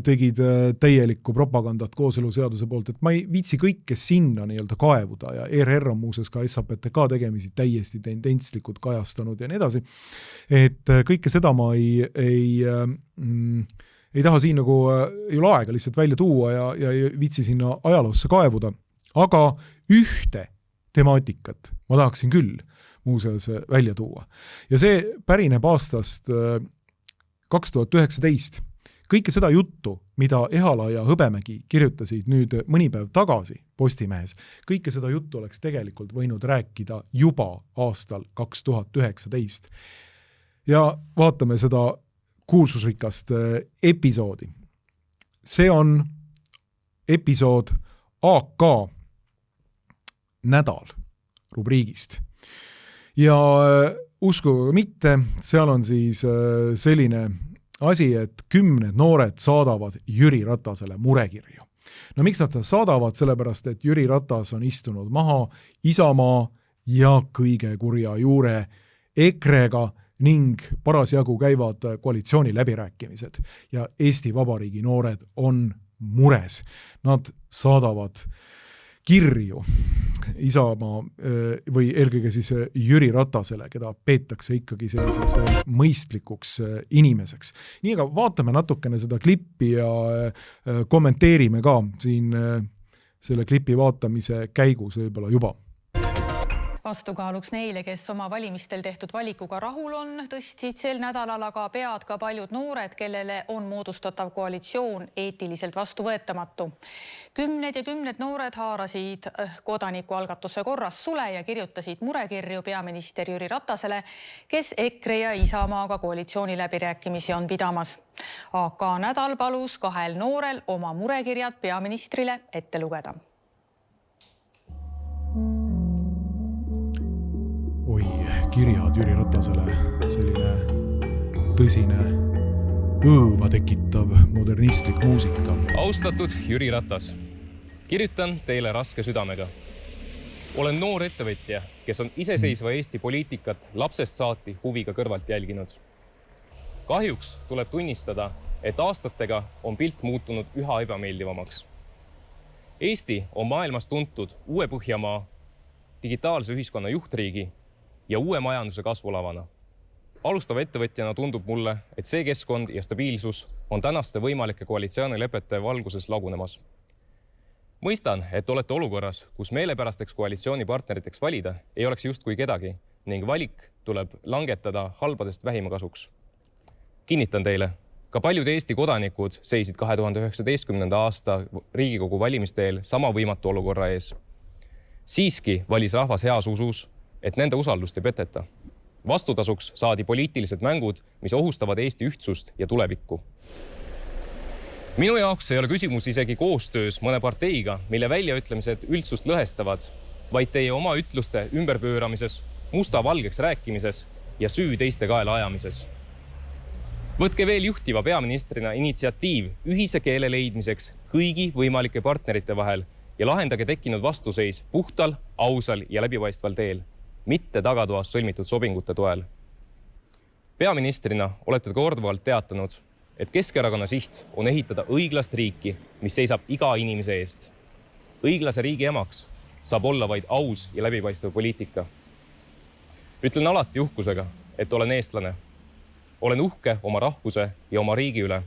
tegid täielikku propagandat kooseluseaduse poolt, et ma ei viitsi kõike sinna nii-öelda kaevuda ja ERR on muuses ka SAPTK tegemisi täiesti tendentslikud kajastanud ja nii edasi. Et kõike seda ma ei taha siin nagu ei ole aega lihtsalt välja tuua ja ei viitsi sinna ajaloosse kaevuda, aga ühte temaatikat ma tahaksin küll muuseas välja tuua. Ja see pärineb aastast 2019. Kõike seda juttu, mida Ehala ja Hõbemägi kirjutasid nüüd mõni päev tagasi Postimehes, kõike seda juttu oleks tegelikult võinud rääkida juba aastal 2019. Ja vaatame seda kuulsusrikast episoodi. See on episood AK nädal rubriigist. Ja uskuge mitte, seal on siis selline asi, et 10 noored saadavad Jüri Ratasele murekirju. No miks nad saadavad? Sellepärast, et Jüri Ratas on istunud maha Isamaa ja kõige kurja juure EKRE-ga ning parasjagu käivad koalitsiooni läbirääkimised. Ja Eesti Vabariigi noored on mures. Nad saadavad kirju Isamaa või eelkõige siis Jüri Ratasele, keda peetakse ikkagi selliseks veel mõistlikuks inimeseks. Nii aga vaatame natukene seda klippi ja kommenteerime ka siin selle klipi vaatamise käigus võib-olla juba. Vastukaaluks neile, kes oma valimistel tehtud valikuga rahul on, tõstsid sel nädalal aga pead ka paljud noored, kellele on moodustatav koalitsioon eetiliselt vastuvõetamatu. Kümned ja kümned noored haarasid kodanikualgatuse korras sule ja kirjutasid murekirju peaminister Jüri Ratasele, kes EKRE ja Isamaaga koalitsiooni läbirääkimisi on pidamas. Aga nädal palus 2 noorel oma murekirjad peaministrile ette lugeda. Kirjad Jüri Ratasele, selline tõsine õõva tekitav modernistlik muusika. Austatud Jüri Ratas, kirjutan teile raske südamega. Olen noor ettevõtja, kes on iseseisva Eesti poliitikat lapsest saati huviga kõrvalt jälginud. Kahjuks tuleb tunnistada, et aastatega on pilt muutunud üha ebameeldivamaks. Eesti on maailmas tuntud uue Põhjamaa, digitaalse ühiskonna juhtriigi ja uue majanduse kasvulavana. Alustava ettevõtjana tundub mulle, et see keskkond ja stabiilsus on tänaste võimalike koalitsioonilepete valguses lagunemas. Mõistan, et olete olukorras, kus meelepärasteks koalitsioonipartneriteks valida ei oleks justkui kedagi ning valik tuleb langetada halbadest vähima kasuks. Kinnitan teile, ka paljud Eesti kodanikud seisid 2019. aasta Riigikogu valimisteel sama võimatu olukorra ees. Siiski valis rahvas heas usus, et nende usaldust ei peteta. Vastutasuks saadi poliitilised mängud, mis ohustavad Eesti ühtsust ja tulevikku. Minu jaoks ei ole küsimus isegi koostöös mõne parteiga, mille väljaütlemised üldsust lõhestavad, vaid teie oma ütluste ümberpööramises, musta valgeks rääkimises ja süü teiste kaela ajamises. Võtke veel juhtiva peaministrina initsiatiiv ühise keele leidmiseks kõigi võimalike partnerite vahel ja lahendage tekkinud vastuseis puhtal, ausal ja läbipaistval teel, mitte tagatoas sõlmitud sobingute toel. Peaministrina olete korduvalt teatanud, et Keskerakonna siht on ehitada õiglast riiki, mis seisab iga inimese eest. Õiglase riigi emaks saab olla vaid aus ja läbipaistev poliitika. Ütlen alati uhkusega, et olen eestlane. Olen uhke oma rahvuse ja oma riigi üle.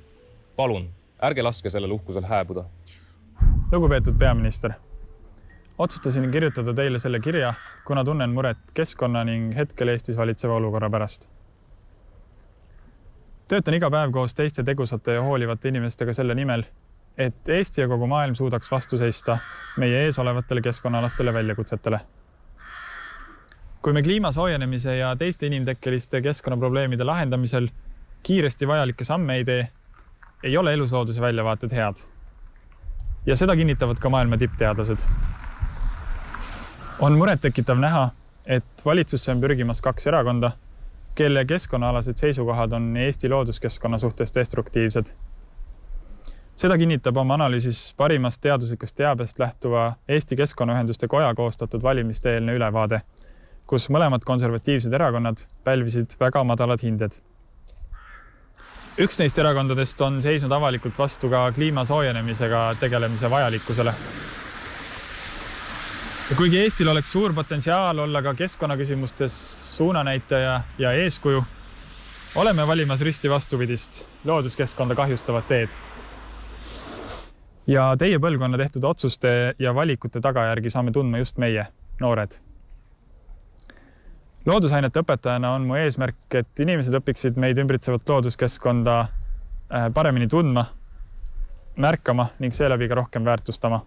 Palun, ärge laske sellel uhkusel hääbuda. Lugupeetud peaminister, otsustasin kirjutada teile selle kirja, kuna tunnen muret keskkonna ning hetkel Eestis valitseva olukorra pärast. Töötan iga päev koos teiste tegusate ja hoolivate inimestega selle nimel, et Eesti ja kogu maailm suudaks vastu seista meie ees olevatele keskkonnaalastele väljakutsetele. Kui me kliima soojenemise ja teiste inimtekkeliste keskkonnaprobleemide lahendamisel kiiresti vajalikke samme ei tee, ei ole eluslooduse väljavaated head. Ja seda kinnitavad ka maailma tippteadlased. On muret tekitav näha, et valitsusse on pürgimas 2 erakonda, kelle keskkonnaalased seisukohad on Eesti looduskeskkonna suhtes destruktiivsed. Seda kinnitab oma analüüsis parimast teaduslikust teabest lähtuva Eesti Keskkonnaühenduste Koja koostatud valimisteelne ülevaade, kus mõlemad konservatiivsed erakonnad pälvisid väga madalad hinded. Üks neist erakondadest on seisnud avalikult vastu ka kliima soojenemisega tegelemise vajalikkusele. Ja kuigi Eestil oleks suur potentsiaal olla ka keskkonnaküsimustes suunanäitaja ja eeskuju, oleme valimas risti vastupidist looduskeskkonda kahjustavat teed. Ja teie põlvkonna tehtud otsuste ja valikute tagajärgi saame tundma just meie, noored. Loodusainete õpetajana on mu eesmärk, et inimesed õpiksid meid ümbritsevat looduskeskkonda paremini tundma, märkama ning seeläbi ka rohkem väärtustama.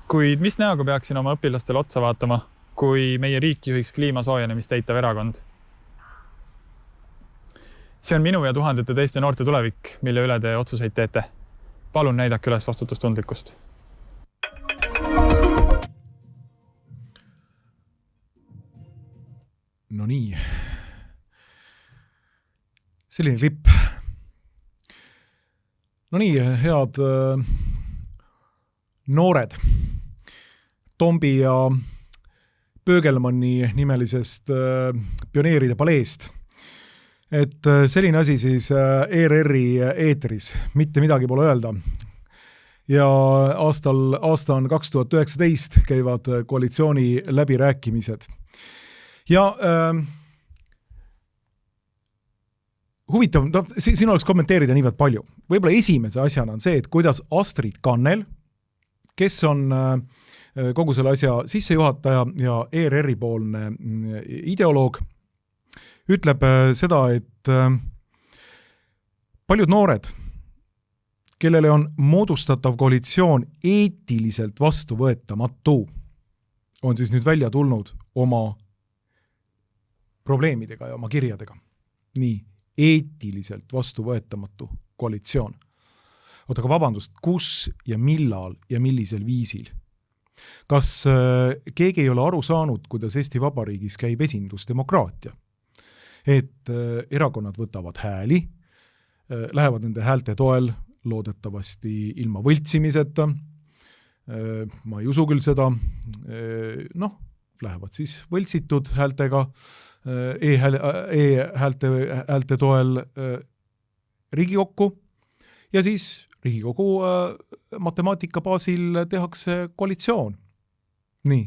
Kuid mis näoga peaksin oma õpilastele otsa vaatama, kui meie riiki juhiks kliima soojenemist eitav erakond? See on minu ja tuhandete teiste noorte tulevik, mille üle te otsuseid teete. Palun näidake üles vastutustundlikkust. No nii. Selline klipp. No nii, head noored. Tombi ja Pöögelmanni nimelisest pioneeride paleest. Et selline asi siis ERR-i eetris, mitte midagi pole öelda. Ja aasta on 2019, käivad koalitsiooni läbirääkimised. Ja huvitav, siin oleks kommenteerida niivõrd palju. Võib-olla esimese asjana on see, et kuidas Astrid Kannel, kes on kogu selle asja sissejuhataja ja ERR-i poolne ideoloog, ütleb seda, et paljud noored, kellele on moodustatav koalitsioon eetiliselt vastuvõetamatu, on siis nüüd välja tulnud oma probleemidega ja oma kirjadega. Nii, eetiliselt vastuvõetamatu koalitsioon. Oota, aga vabandust, kus ja millal ja millisel viisil? Kas keegi ei ole aru saanud, kuidas Eesti Vabariigis käib esindusdemokraatia? Et erakonnad võtavad hääli, lähevad nende häälte toel loodetavasti ilma võltsimiseta, ma ei usu küll seda, lähevad siis võltsitud häältega, e-häälte toel Riigikokku ja siis Riigikogu matemaatika baasil tehakse koalitsioon. Nii,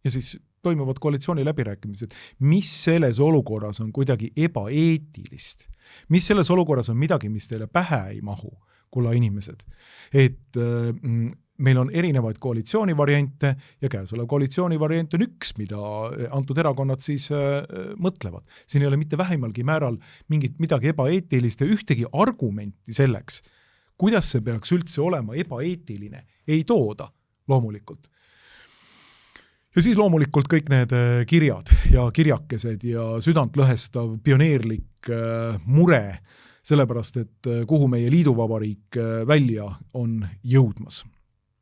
ja siis toimuvad koalitsiooni läbirääkimised. Mis selles olukorras on kuidagi ebaeetilist? Mis selles olukorras on midagi, mis teile pähe ei mahu, kulla inimesed? Et meil on erinevaid koalitsioonivariante ja käesolev koalitsioonivariant on üks, mida antud erakonnad siis mõtlevad. Siin ei ole mitte vähimalgi määral midagi ebaeetilist ja ühtegi argumenti selleks, kuidas see peaks üldse olema ebaeetiline, ei tooda loomulikult. Ja siis loomulikult kõik need kirjad ja kirjakesed ja südantlõhestav pioneerlik mure, sellepärast, et kuhu meie liiduvabariik välja on jõudmas.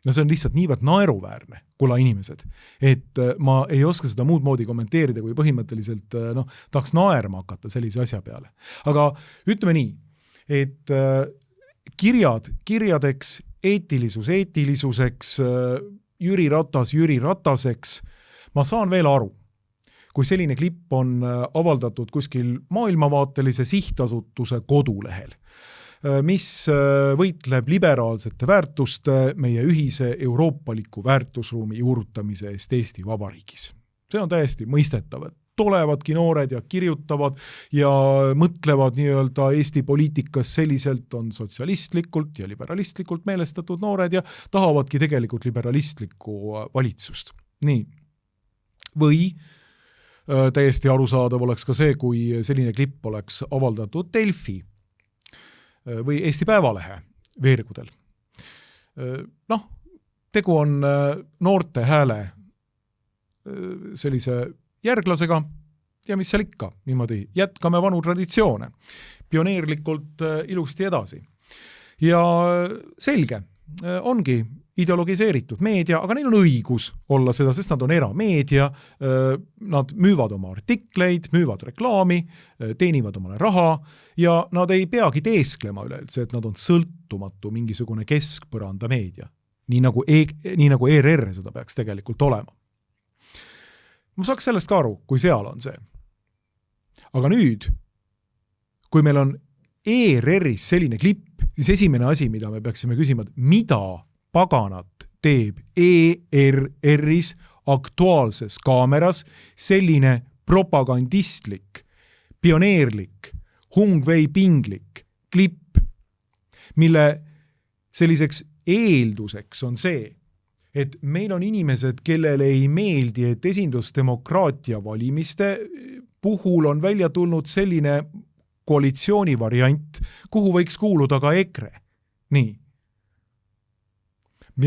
No see on lihtsalt niivõrd naeruväärne, kulla inimesed, et ma ei oska seda muud moodi kommenteerida, kui põhimõtteliselt tahaks naerma hakata sellise asja peale. Aga ütleme nii, et kirjadeks, eetilisuseks, Jüri Rataseks, ma saan veel aru, kui selline klipp on avaldatud kuskil maailmavaatelise sihtasutuse kodulehel, mis võitleb liberaalsete väärtuste meie ühise euroopaliku väärtusruumi juurutamise eest Eesti Vabariigis. See on täiesti mõistetav, et tulevadki noored ja kirjutavad ja mõtlevad nii-öelda Eesti poliitikas selliselt, on sotsialistlikult ja liberalistlikult meelestatud noored ja tahavadki tegelikult liberalistlikku valitsust. Nii. Või täiesti arusaadav oleks ka see, kui selline klipp oleks avaldatud Delfi või Eesti Päevalehe veergudel. Tegu on noorte hääle sellise järglasega ja mis seal ikka, niimoodi jätkame vanu traditsioone, pioneerlikult ilusti edasi. Ja selge, ongi ideologiseeritud meedia, aga neil on õigus olla seda, sest nad on erameedia, nad müüvad oma artikleid, müüvad reklaami, teenivad omale raha ja nad ei peagi teesklema üleüldse, et nad on sõltumatu mingisugune keskpõranda meedia, nii nagu ERR seda peaks tegelikult olema. Ma saaks sellest ka aru, kui seal on see. Aga nüüd, kui meil on ERR-is selline klipp, siis esimene asi, mida me peaksime küsima, mida paganat teeb ERR-is aktuaalses kaameras selline propagandistlik, pioneerlik, hungveipinglik klipp, mille selliseks eelduseks on see, et meil on inimesed, kellele ei meeldi, et esindusdemokraatia valimiste puhul on välja tulnud selline koalitsioonivariant, kuhu võiks kuuluda ka EKRE. Nii.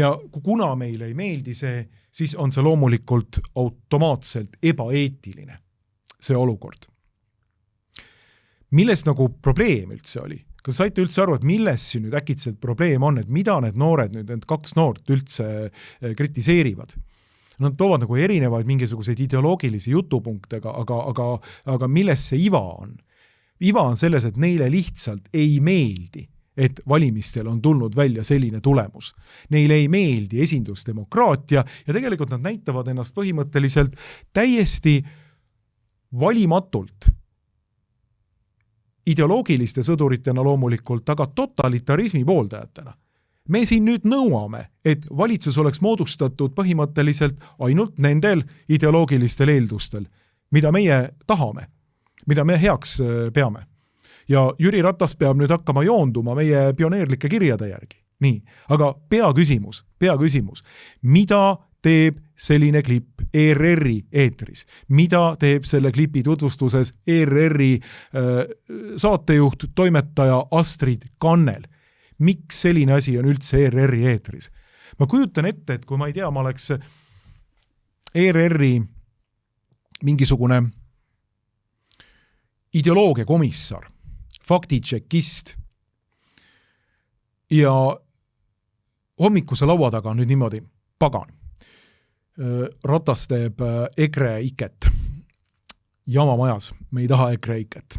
Ja kuna meile ei meeldi see, siis on see loomulikult automaatselt ebaeetiline, see olukord. Milles nagu probleem üldse oli? Kas saite üldse aru, et milles siin nüüd äkitselt probleem on, et mida need noored, need kaks noort üldse kritiseerivad? Nad toovad nagu erinevaid mingisuguseid ideoloogilisi jutupunktega, aga milles see iva on? Iva on selles, et neile lihtsalt ei meeldi, et valimistel on tulnud välja selline tulemus. Neile ei meeldi esindusdemokraatia ja tegelikult nad näitavad ennast põhimõtteliselt täiesti valimatult ideoloogiliste sõduritena loomulikult, aga totalitarismi pooldajatena. Me siin nüüd nõuame, et valitsus oleks moodustatud põhimõtteliselt ainult nendel ideoloogilistel eeldustel, mida meie tahame, mida me heaks peame. Ja Jüri Ratas peab nüüd hakkama joonduma meie pioneerlike kirjade järgi. Nii, aga peaküsimus, mida teeb selline klipp ERR-i eetris? Mida teeb selle klipi tutvustuses ERR-i saatejuht, toimetaja Astrid Kannel? Miks selline asi on üldse ERR-i eetris? Ma kujutan ette, et kui ma ei tea, ma oleks ERR-i mingisugune ideoloogia komissar, faktitšekist ja hommikuse laua taga nüüd niimoodi, pagan. Ratas teeb EKRE iket. Jama majas, me ei taha EKRE iket.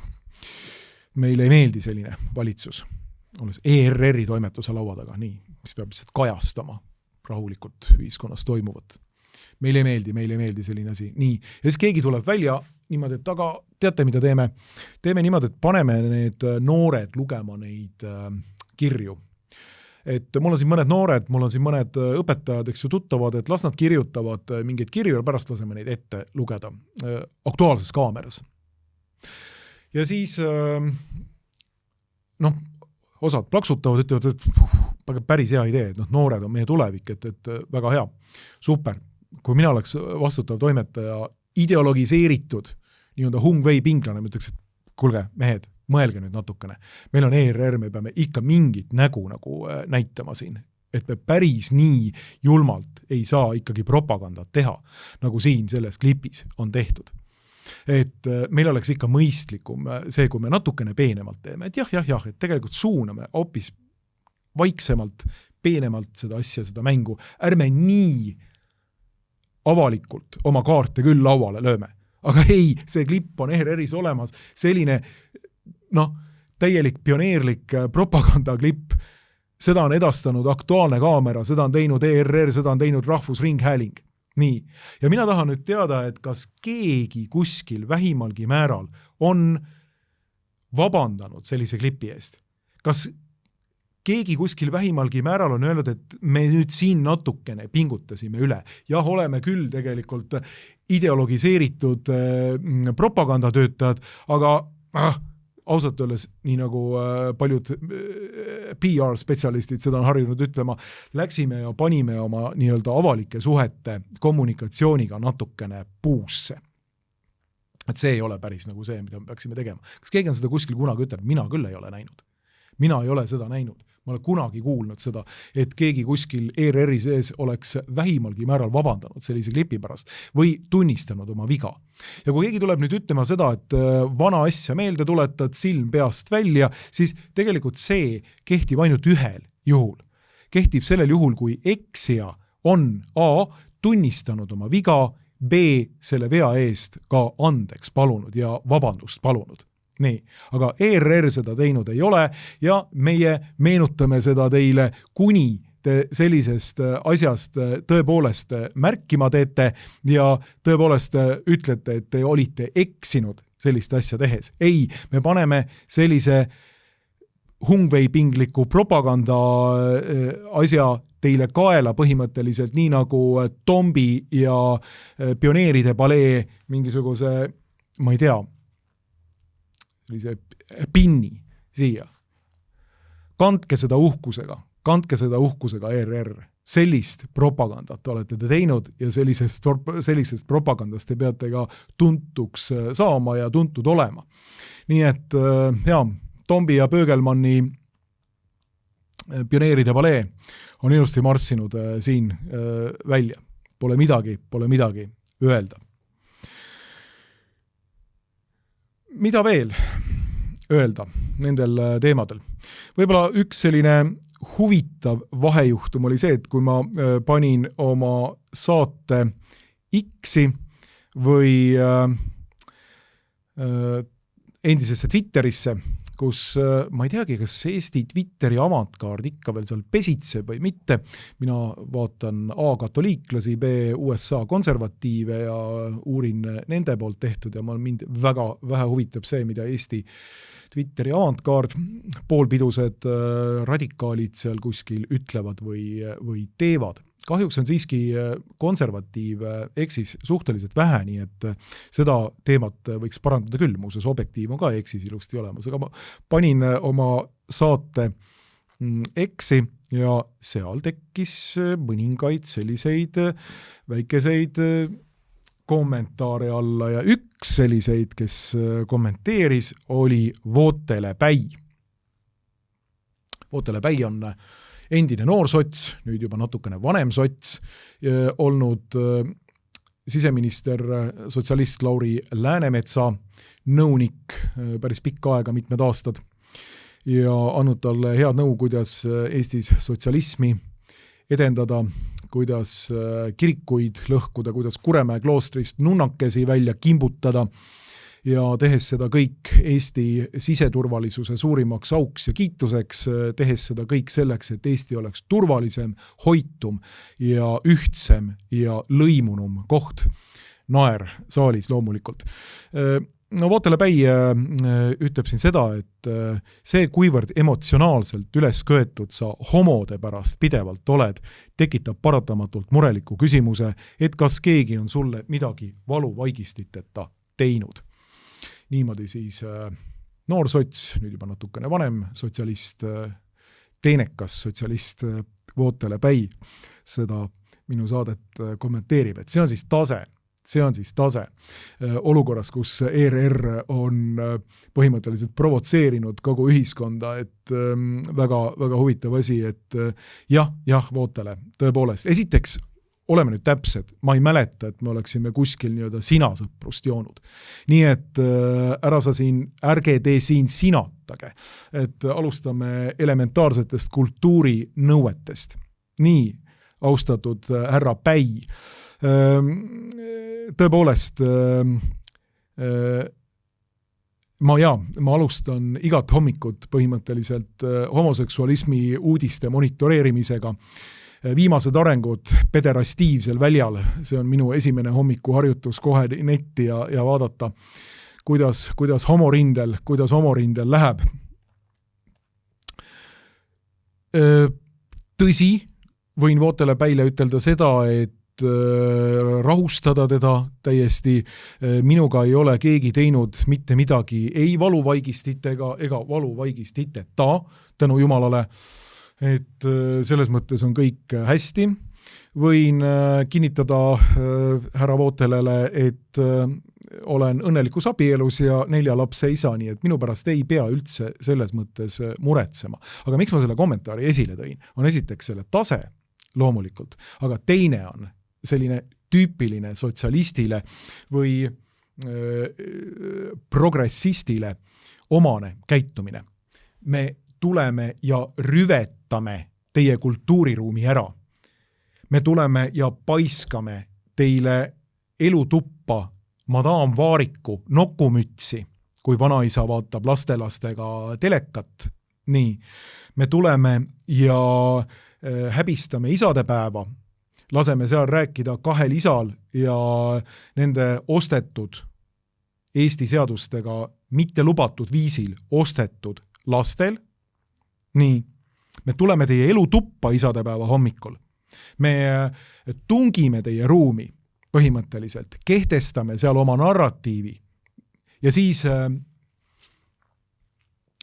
Meile ei meeldi selline valitsus. Olles ERR-i toimetuse laua taga, nii, mis peab lihtsalt kajastama rahulikult ühiskonnas toimuvat. Meile ei meeldi selline asi. Nii, ja siis keegi tuleb välja niimoodi, et aga teate, mida teeme? Teeme niimoodi, et paneme need noored lugema neid kirju. Et mul on siin mõned noored, mul on siin mõned õpetajad, eks ju, tuttavad, et las nad kirjutavad mingeid kirju ja pärast laseme neid ette lugeda Aktuaalses Kaameras. Ja siis osad plaksutavad, ütlevad, et päris hea idee, et noored on meie tulevik, et väga hea, super. Kui mina oleks vastutav toimetaja ideologiseeritud nii-öelda Hung-Wei pinglane, ma ütleks, et kuulge, mehed, mõelge nüüd natukene. Meil on ERR, me peame ikka mingit nägu nagu näitama siin, et me päris nii julmalt ei saa ikkagi propagandat teha, nagu siin selles klipis on tehtud. Et meil oleks ikka mõistlikum see, kui me natukene peenemalt teeme, et jah, et tegelikult suuname hoopis vaiksemalt, peenemalt seda asja, seda mängu. Ärme nii avalikult oma kaarte küll lauale lööme. Aga ei, see klipp on ERR-is olemas, selline täielik pioneerlik propagandaklipp. Seda on edastanud Aktuaalne Kaamera, seda on teinud ERR, seda on teinud Rahvusringhääling. Nii. Ja mina tahan nüüd teada, et kas keegi kuskil vähimalgi määral on vabandanud sellise klipi eest. Kas keegi kuskil vähimalgi määral on öelnud, et me nüüd siin natukene pingutasime üle. Jah, oleme küll tegelikult ideologiseeritud propagandatöötajad, aga ausalt öeldes, nii nagu paljud PR-spetsialistid seda on harjunud ütlema, läksime ja panime oma nii-öelda avalike suhete kommunikatsiooniga natukene puusse. Et see ei ole päris nagu see, mida me peaksime tegema. Kas keegi on seda kuskil kunagi ütelnud? Mina küll ei ole näinud. Mina ei ole seda näinud. Ma olen kunagi kuulnud seda, et keegi kuskil ERR-i sees oleks vähimalgi määral vabandanud sellise klipi pärast või tunnistanud oma viga. Ja kui keegi tuleb nüüd ütlema seda, et vana asja meelde tuletad, silm peast välja, siis tegelikult see kehtib ainult ühel juhul. Kehtib sellel juhul, kui eksija on A, tunnistanud oma viga, B, selle vea eest ka andeks palunud ja vabandust palunud. Nii, aga ERR seda teinud ei ole ja meie meenutame seda teile, kuni te sellisest asjast tõepoolest märkima teete ja tõepoolest ütlete, et te olite eksinud sellist asja tehes. Ei, me paneme sellise Hung-Wei pingliku propaganda asja teile kaela põhimõtteliselt, nii nagu Tombi ja pioneeride palee mingisuguse, ma ei tea, pinni siia. Kandke seda uhkusega ERR. Sellist propagandat olete te teinud ja sellisest propagandast te peate ka tuntuks saama ja tuntud olema. Nii et Tombi ja Pöögelmanni pioneeride palee on ilusti marssinud siin välja. Pole midagi öelda. Mida veel öelda nendel teemadel? Võib-olla üks selline huvitav vahejuhtum oli see, et kui ma panin oma saate X-i või endisesse Twitterisse, kus ma ei teagi, kas Eesti Twitteri avantkaard ikka veel seal pesitseb või mitte. Mina vaatan A, katoliiklasi, B, USA konservatiive ja uurin nende poolt tehtud ja mind väga vähe huvitab see, mida Eesti Twitteri avantkaard, poolpidused radikaalid seal kuskil ütlevad või teevad. Kahjuks on siiski konservatiiv eksis suhteliselt vähe, nii et seda teemat võiks parandada küll. Muuseas, objektiiv on ka eksis ilusti olemas, aga ma panin oma saate eksi ja seal tekkis mõningaid selliseid väikeseid kommentaare alla ja üks selliseid, kes kommenteeris, oli Vootele Päi. Vootele Päi on endine noorsots, nüüd juba natukene vanem sots, olnud siseminister sotsialist Lauri Läänemetsa nõunik päris pikka aega, mitmed aastad, ja andnud talle head nõu, kuidas Eestis sotsialismi edendada, kuidas kirikuid lõhkuda, kuidas Kuremäe kloostrist nunnakesi välja kimbutada ja tehes seda kõik Eesti siseturvalisuse suurimaks auks ja kiituseks, tehes seda kõik selleks, et Eesti oleks turvalisem, hoitum ja ühtsem ja lõimunum koht. Naer saalis loomulikult. No Vootele Päi ütleb siin seda, et see, kuivõrd emotsionaalselt üles köetud sa homode pärast pidevalt oled, tekitab paratamatult mureliku küsimuse, et kas keegi on sulle midagi valuvaigistiteta teinud. Niimoodi siis noorsots, nüüd juba natukene vanem sotsialist, teenekas sotsialist Vootele Päi seda minu saadet kommenteerib, et see on siis tase. Olukorras, kus ERR on põhimõtteliselt provotseerinud kogu ühiskonda, et väga, väga huvitav asi, et jah, Vootele, tõepoolest. Esiteks, oleme nüüd täpsed, ma ei mäleta, et me oleksime kuskil nii-öelda sinasõprust joonud. Nii et ärge tee siin sinatage, et alustame elementaarsetest kultuurinõuetest. Nii, austatud härra Päi, tõepoolest ma alustan igat hommikut põhimõtteliselt homoseksualismi uudiste monitoreerimisega. Viimased arengud pederastiivsel väljal, see on minu esimene hommikuharjutus kohe netti ja vaadata, kuidas homorindel läheb. Tõsi, võin Vootele Päile ütelda seda, et rahustada teda täiesti. Minuga ei ole keegi teinud mitte midagi ei valuvaigistitega ega valuvaigistiteta, tänu Jumalale, et selles mõttes on kõik hästi. Võin kinnitada härra Vootelele, et olen õnnelikus abielus ja 4 lapse isa, nii et minu pärast ei pea üldse selles mõttes muretsema. Aga miks ma selle kommentaari esile tõin? On esiteks selle tase loomulikult, aga teine on selline tüüpiline sotsialistile või progressistile omane käitumine. Me tuleme ja rüvetame teie kultuuriruumi ära. Me tuleme ja paiskame teile elutuppa Madame Vaariku nokumütsi, kui vanaisa vaatab lastelastega telekat. Nii, me tuleme ja häbistame isadepäeva, laseme seal rääkida 2 isal ja nende ostetud Eesti seadustega mitte lubatud viisil ostetud lastel. Nii, me tuleme teie elutuppa isadepäeva hommikul. Me tungime teie ruumi põhimõtteliselt, kehtestame seal oma narratiivi ja siis,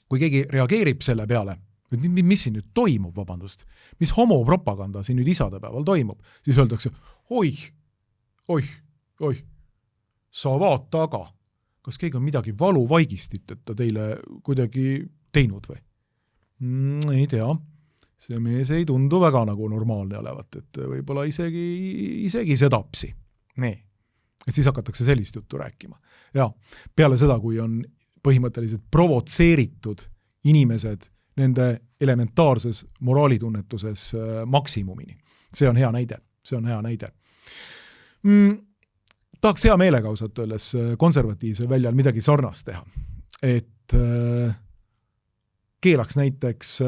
kui keegi reageerib selle peale, mis siin nüüd toimub, vabandust, mis homopropaganda siin nüüd isadepäeval toimub, siis öeldakse, oi, sa vaata aga, kas keegi on midagi valuvaigistiteta teile kuidagi teinud või? Ei tea, see mees ei tundu väga nagu normaalne olevat, et võib-olla isegi sedapsi. Nii, et siis hakatakse sellist juttu rääkima. Ja peale seda, kui on põhimõtteliselt provotseeritud inimesed nende elementaarses moraalitunnetuses maksimumini. See on hea näide. Tahaks hea meelega ausalt öeldes konservatiivse väljal midagi sarnast teha. Et keelaks näiteks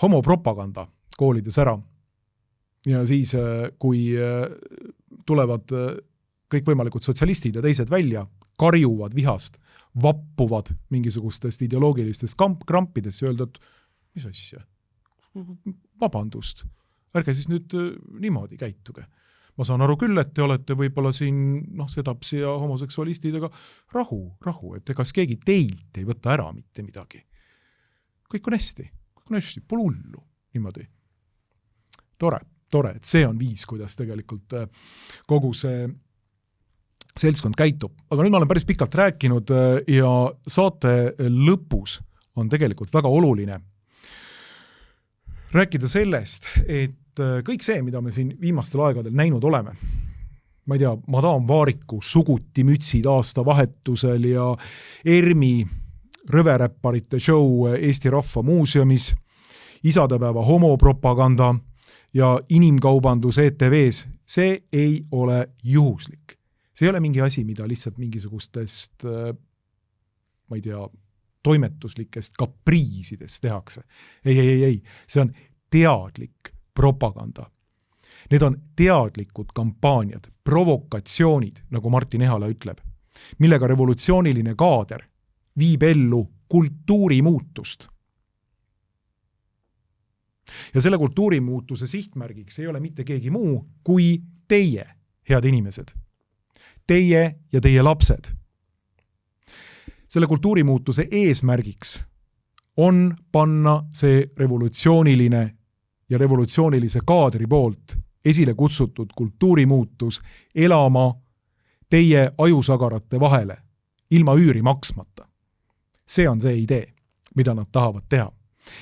homopropaganda koolides ära. Ja siis, kui tulevad kõikvõimalikud sotsialistid ja teised välja, karjuvad vihast, vappuvad mingisugustest ideoloogilistest krampidest ja öelda, et mis asja? Vabandust, ärge siis nüüd niimoodi käituge. Ma saan aru küll, et te olete võib-olla siin sedapsi ja homoseksualistidega rahu, et egas keegi teilt ei võta ära mitte midagi. Kõik on hästi, kõik on hästi, pole hullu, niimoodi. Tore, et see on viis, kuidas tegelikult kogu see seltskond käitub. Aga nüüd ma olen päris pikalt rääkinud ja saate lõpus on tegelikult väga oluline rääkida sellest, et kõik see, mida me siin viimastel aegadel näinud oleme, ma ei tea, Madame Vaariku suguti mütsid aastavahetusel ja ERMi rõveräpparite show Eesti Rahva Muuseumis, isadepäeva homopropaganda ja inimkaubandus ETV-s, see ei ole juhuslik. See ei ole mingi asi, mida lihtsalt mingisugustest, ma ei tea, toimetuslikest kapriisidest tehakse. Ei. See on teadlik propaganda. Need on teadlikud kampaaniad, provokatsioonid, nagu Martin Ehala ütleb, millega revolutsiooniline kaader viib ellu kultuurimuutust. Ja selle kultuurimuutuse sihtmärgiks ei ole mitte keegi muu kui teie, head inimesed. Teie ja teie lapsed. Selle kultuurimuutuse eesmärgiks on panna see revolutsiooniline ja revolutsioonilise kaadri poolt esile kutsutud kultuurimuutus elama teie ajusagarate vahele, ilma üüri maksmata. See on see idee, mida nad tahavad teha.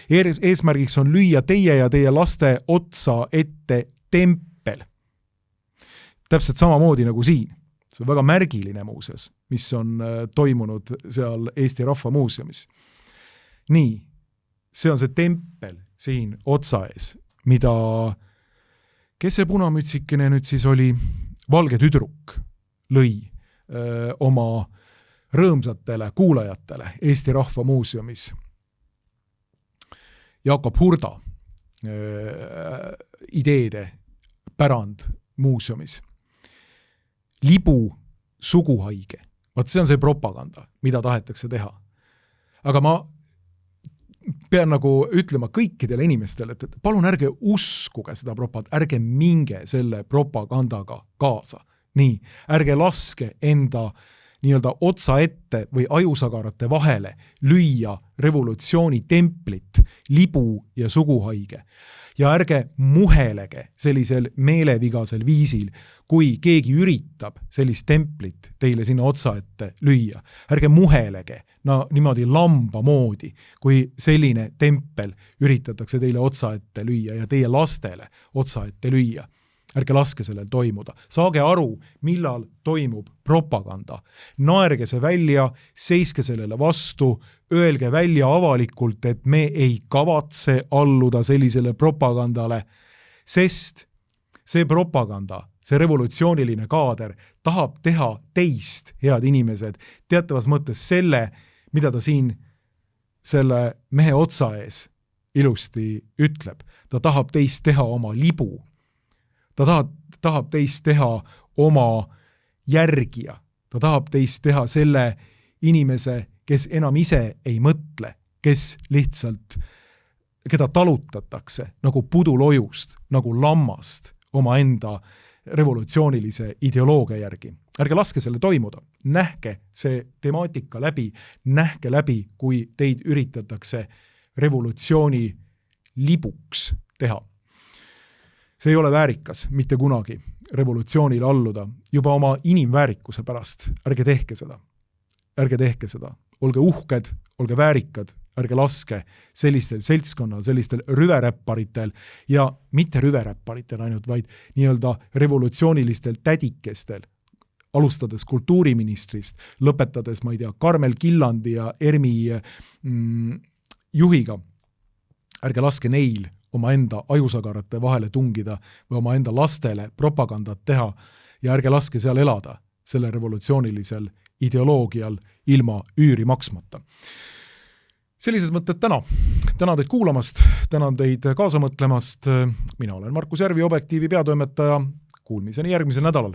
Eesmärgiks on lüüa teie ja teie laste otsa ette tempel. Täpselt samamoodi nagu siin. See on väga märgiline muuses, mis on toimunud seal Eesti Rahva Muuseumis. Nii, see on see tempel siin otsa ees, mida, kes see punamütsikene nüüd siis oli, valge tüdruk lõi oma rõõmsatele kuulajatele Eesti Rahva Muuseumis. Jakob Hurda ideede pärand muuseumis. Libu suguhaige. Vaat see on see propaganda, mida tahetakse teha. Aga ma pean nagu ütlema kõikidele inimestele, et palun ärge uskuge seda propagandat, ärge minge selle propagandaga kaasa. Nii, ärge laske enda nii-öelda otsa ette või ajusagarate vahele lüüa revolutsiooni templit, libu ja suguhaige. Ja ärge muhelege sellisel meelevigasel viisil, kui keegi üritab sellist templit teile sinna otsa ette lüüa. Ärge muhelege niimoodi lamba moodi, kui selline tempel üritatakse teile otsa ette lüüa ja teie lastele otsa ette lüüa. Ärge laske sellel toimuda. Saage aru, millal toimub propaganda. Naerge see välja, seiske sellele vastu, öelge välja avalikult, et me ei kavatse alluda sellisele propagandale, sest see propaganda, see revolutsiooniline kaader tahab teha teist, head inimesed, teatavas mõttes selle, mida ta siin selle mehe otsa ees ilusti ütleb. Ta tahab teist teha oma libu. Ta tahab teist teha oma järgija. Ta tahab teist teha selle inimese, kes enam ise ei mõtle, kes lihtsalt, keda talutatakse nagu pudulojust, nagu lammast oma enda revolutsioonilise ideoloogia järgi. Ärge laske selle toimuda. Nähke see temaatika läbi, nähke läbi, kui teid üritatakse revolutsiooni libuks teha. See ei ole väärikas mitte kunagi revolutsioonile alluda, juba oma inimväärikuse pärast. Ärge tehke seda. Ärge tehke seda. Olge uhked, olge väärikad, ärge laske sellistel seltskonnal, sellistel rüveräpparitel ja mitte rüveräpparitel ainult, vaid nii-öelda revolutsioonilistel tädikestel, alustades kultuuriministrist, lõpetades, ma ei tea, Karmel Killandi ja ERMi juhiga. Ärge laske neil oma enda ajusagarate vahele tungida või oma enda lastele propagandat teha ja ärge laske seal elada selle revolutsioonilisel ideoloogial ilma üüri maksmata. Sellised mõtted täna. Tänan teid kuulamast, tänan teid kaasa mõtlemast. Mina olen Markus Järvi, Objektiivi peatoimetaja. Kuulmiseni järgmisel nädalal.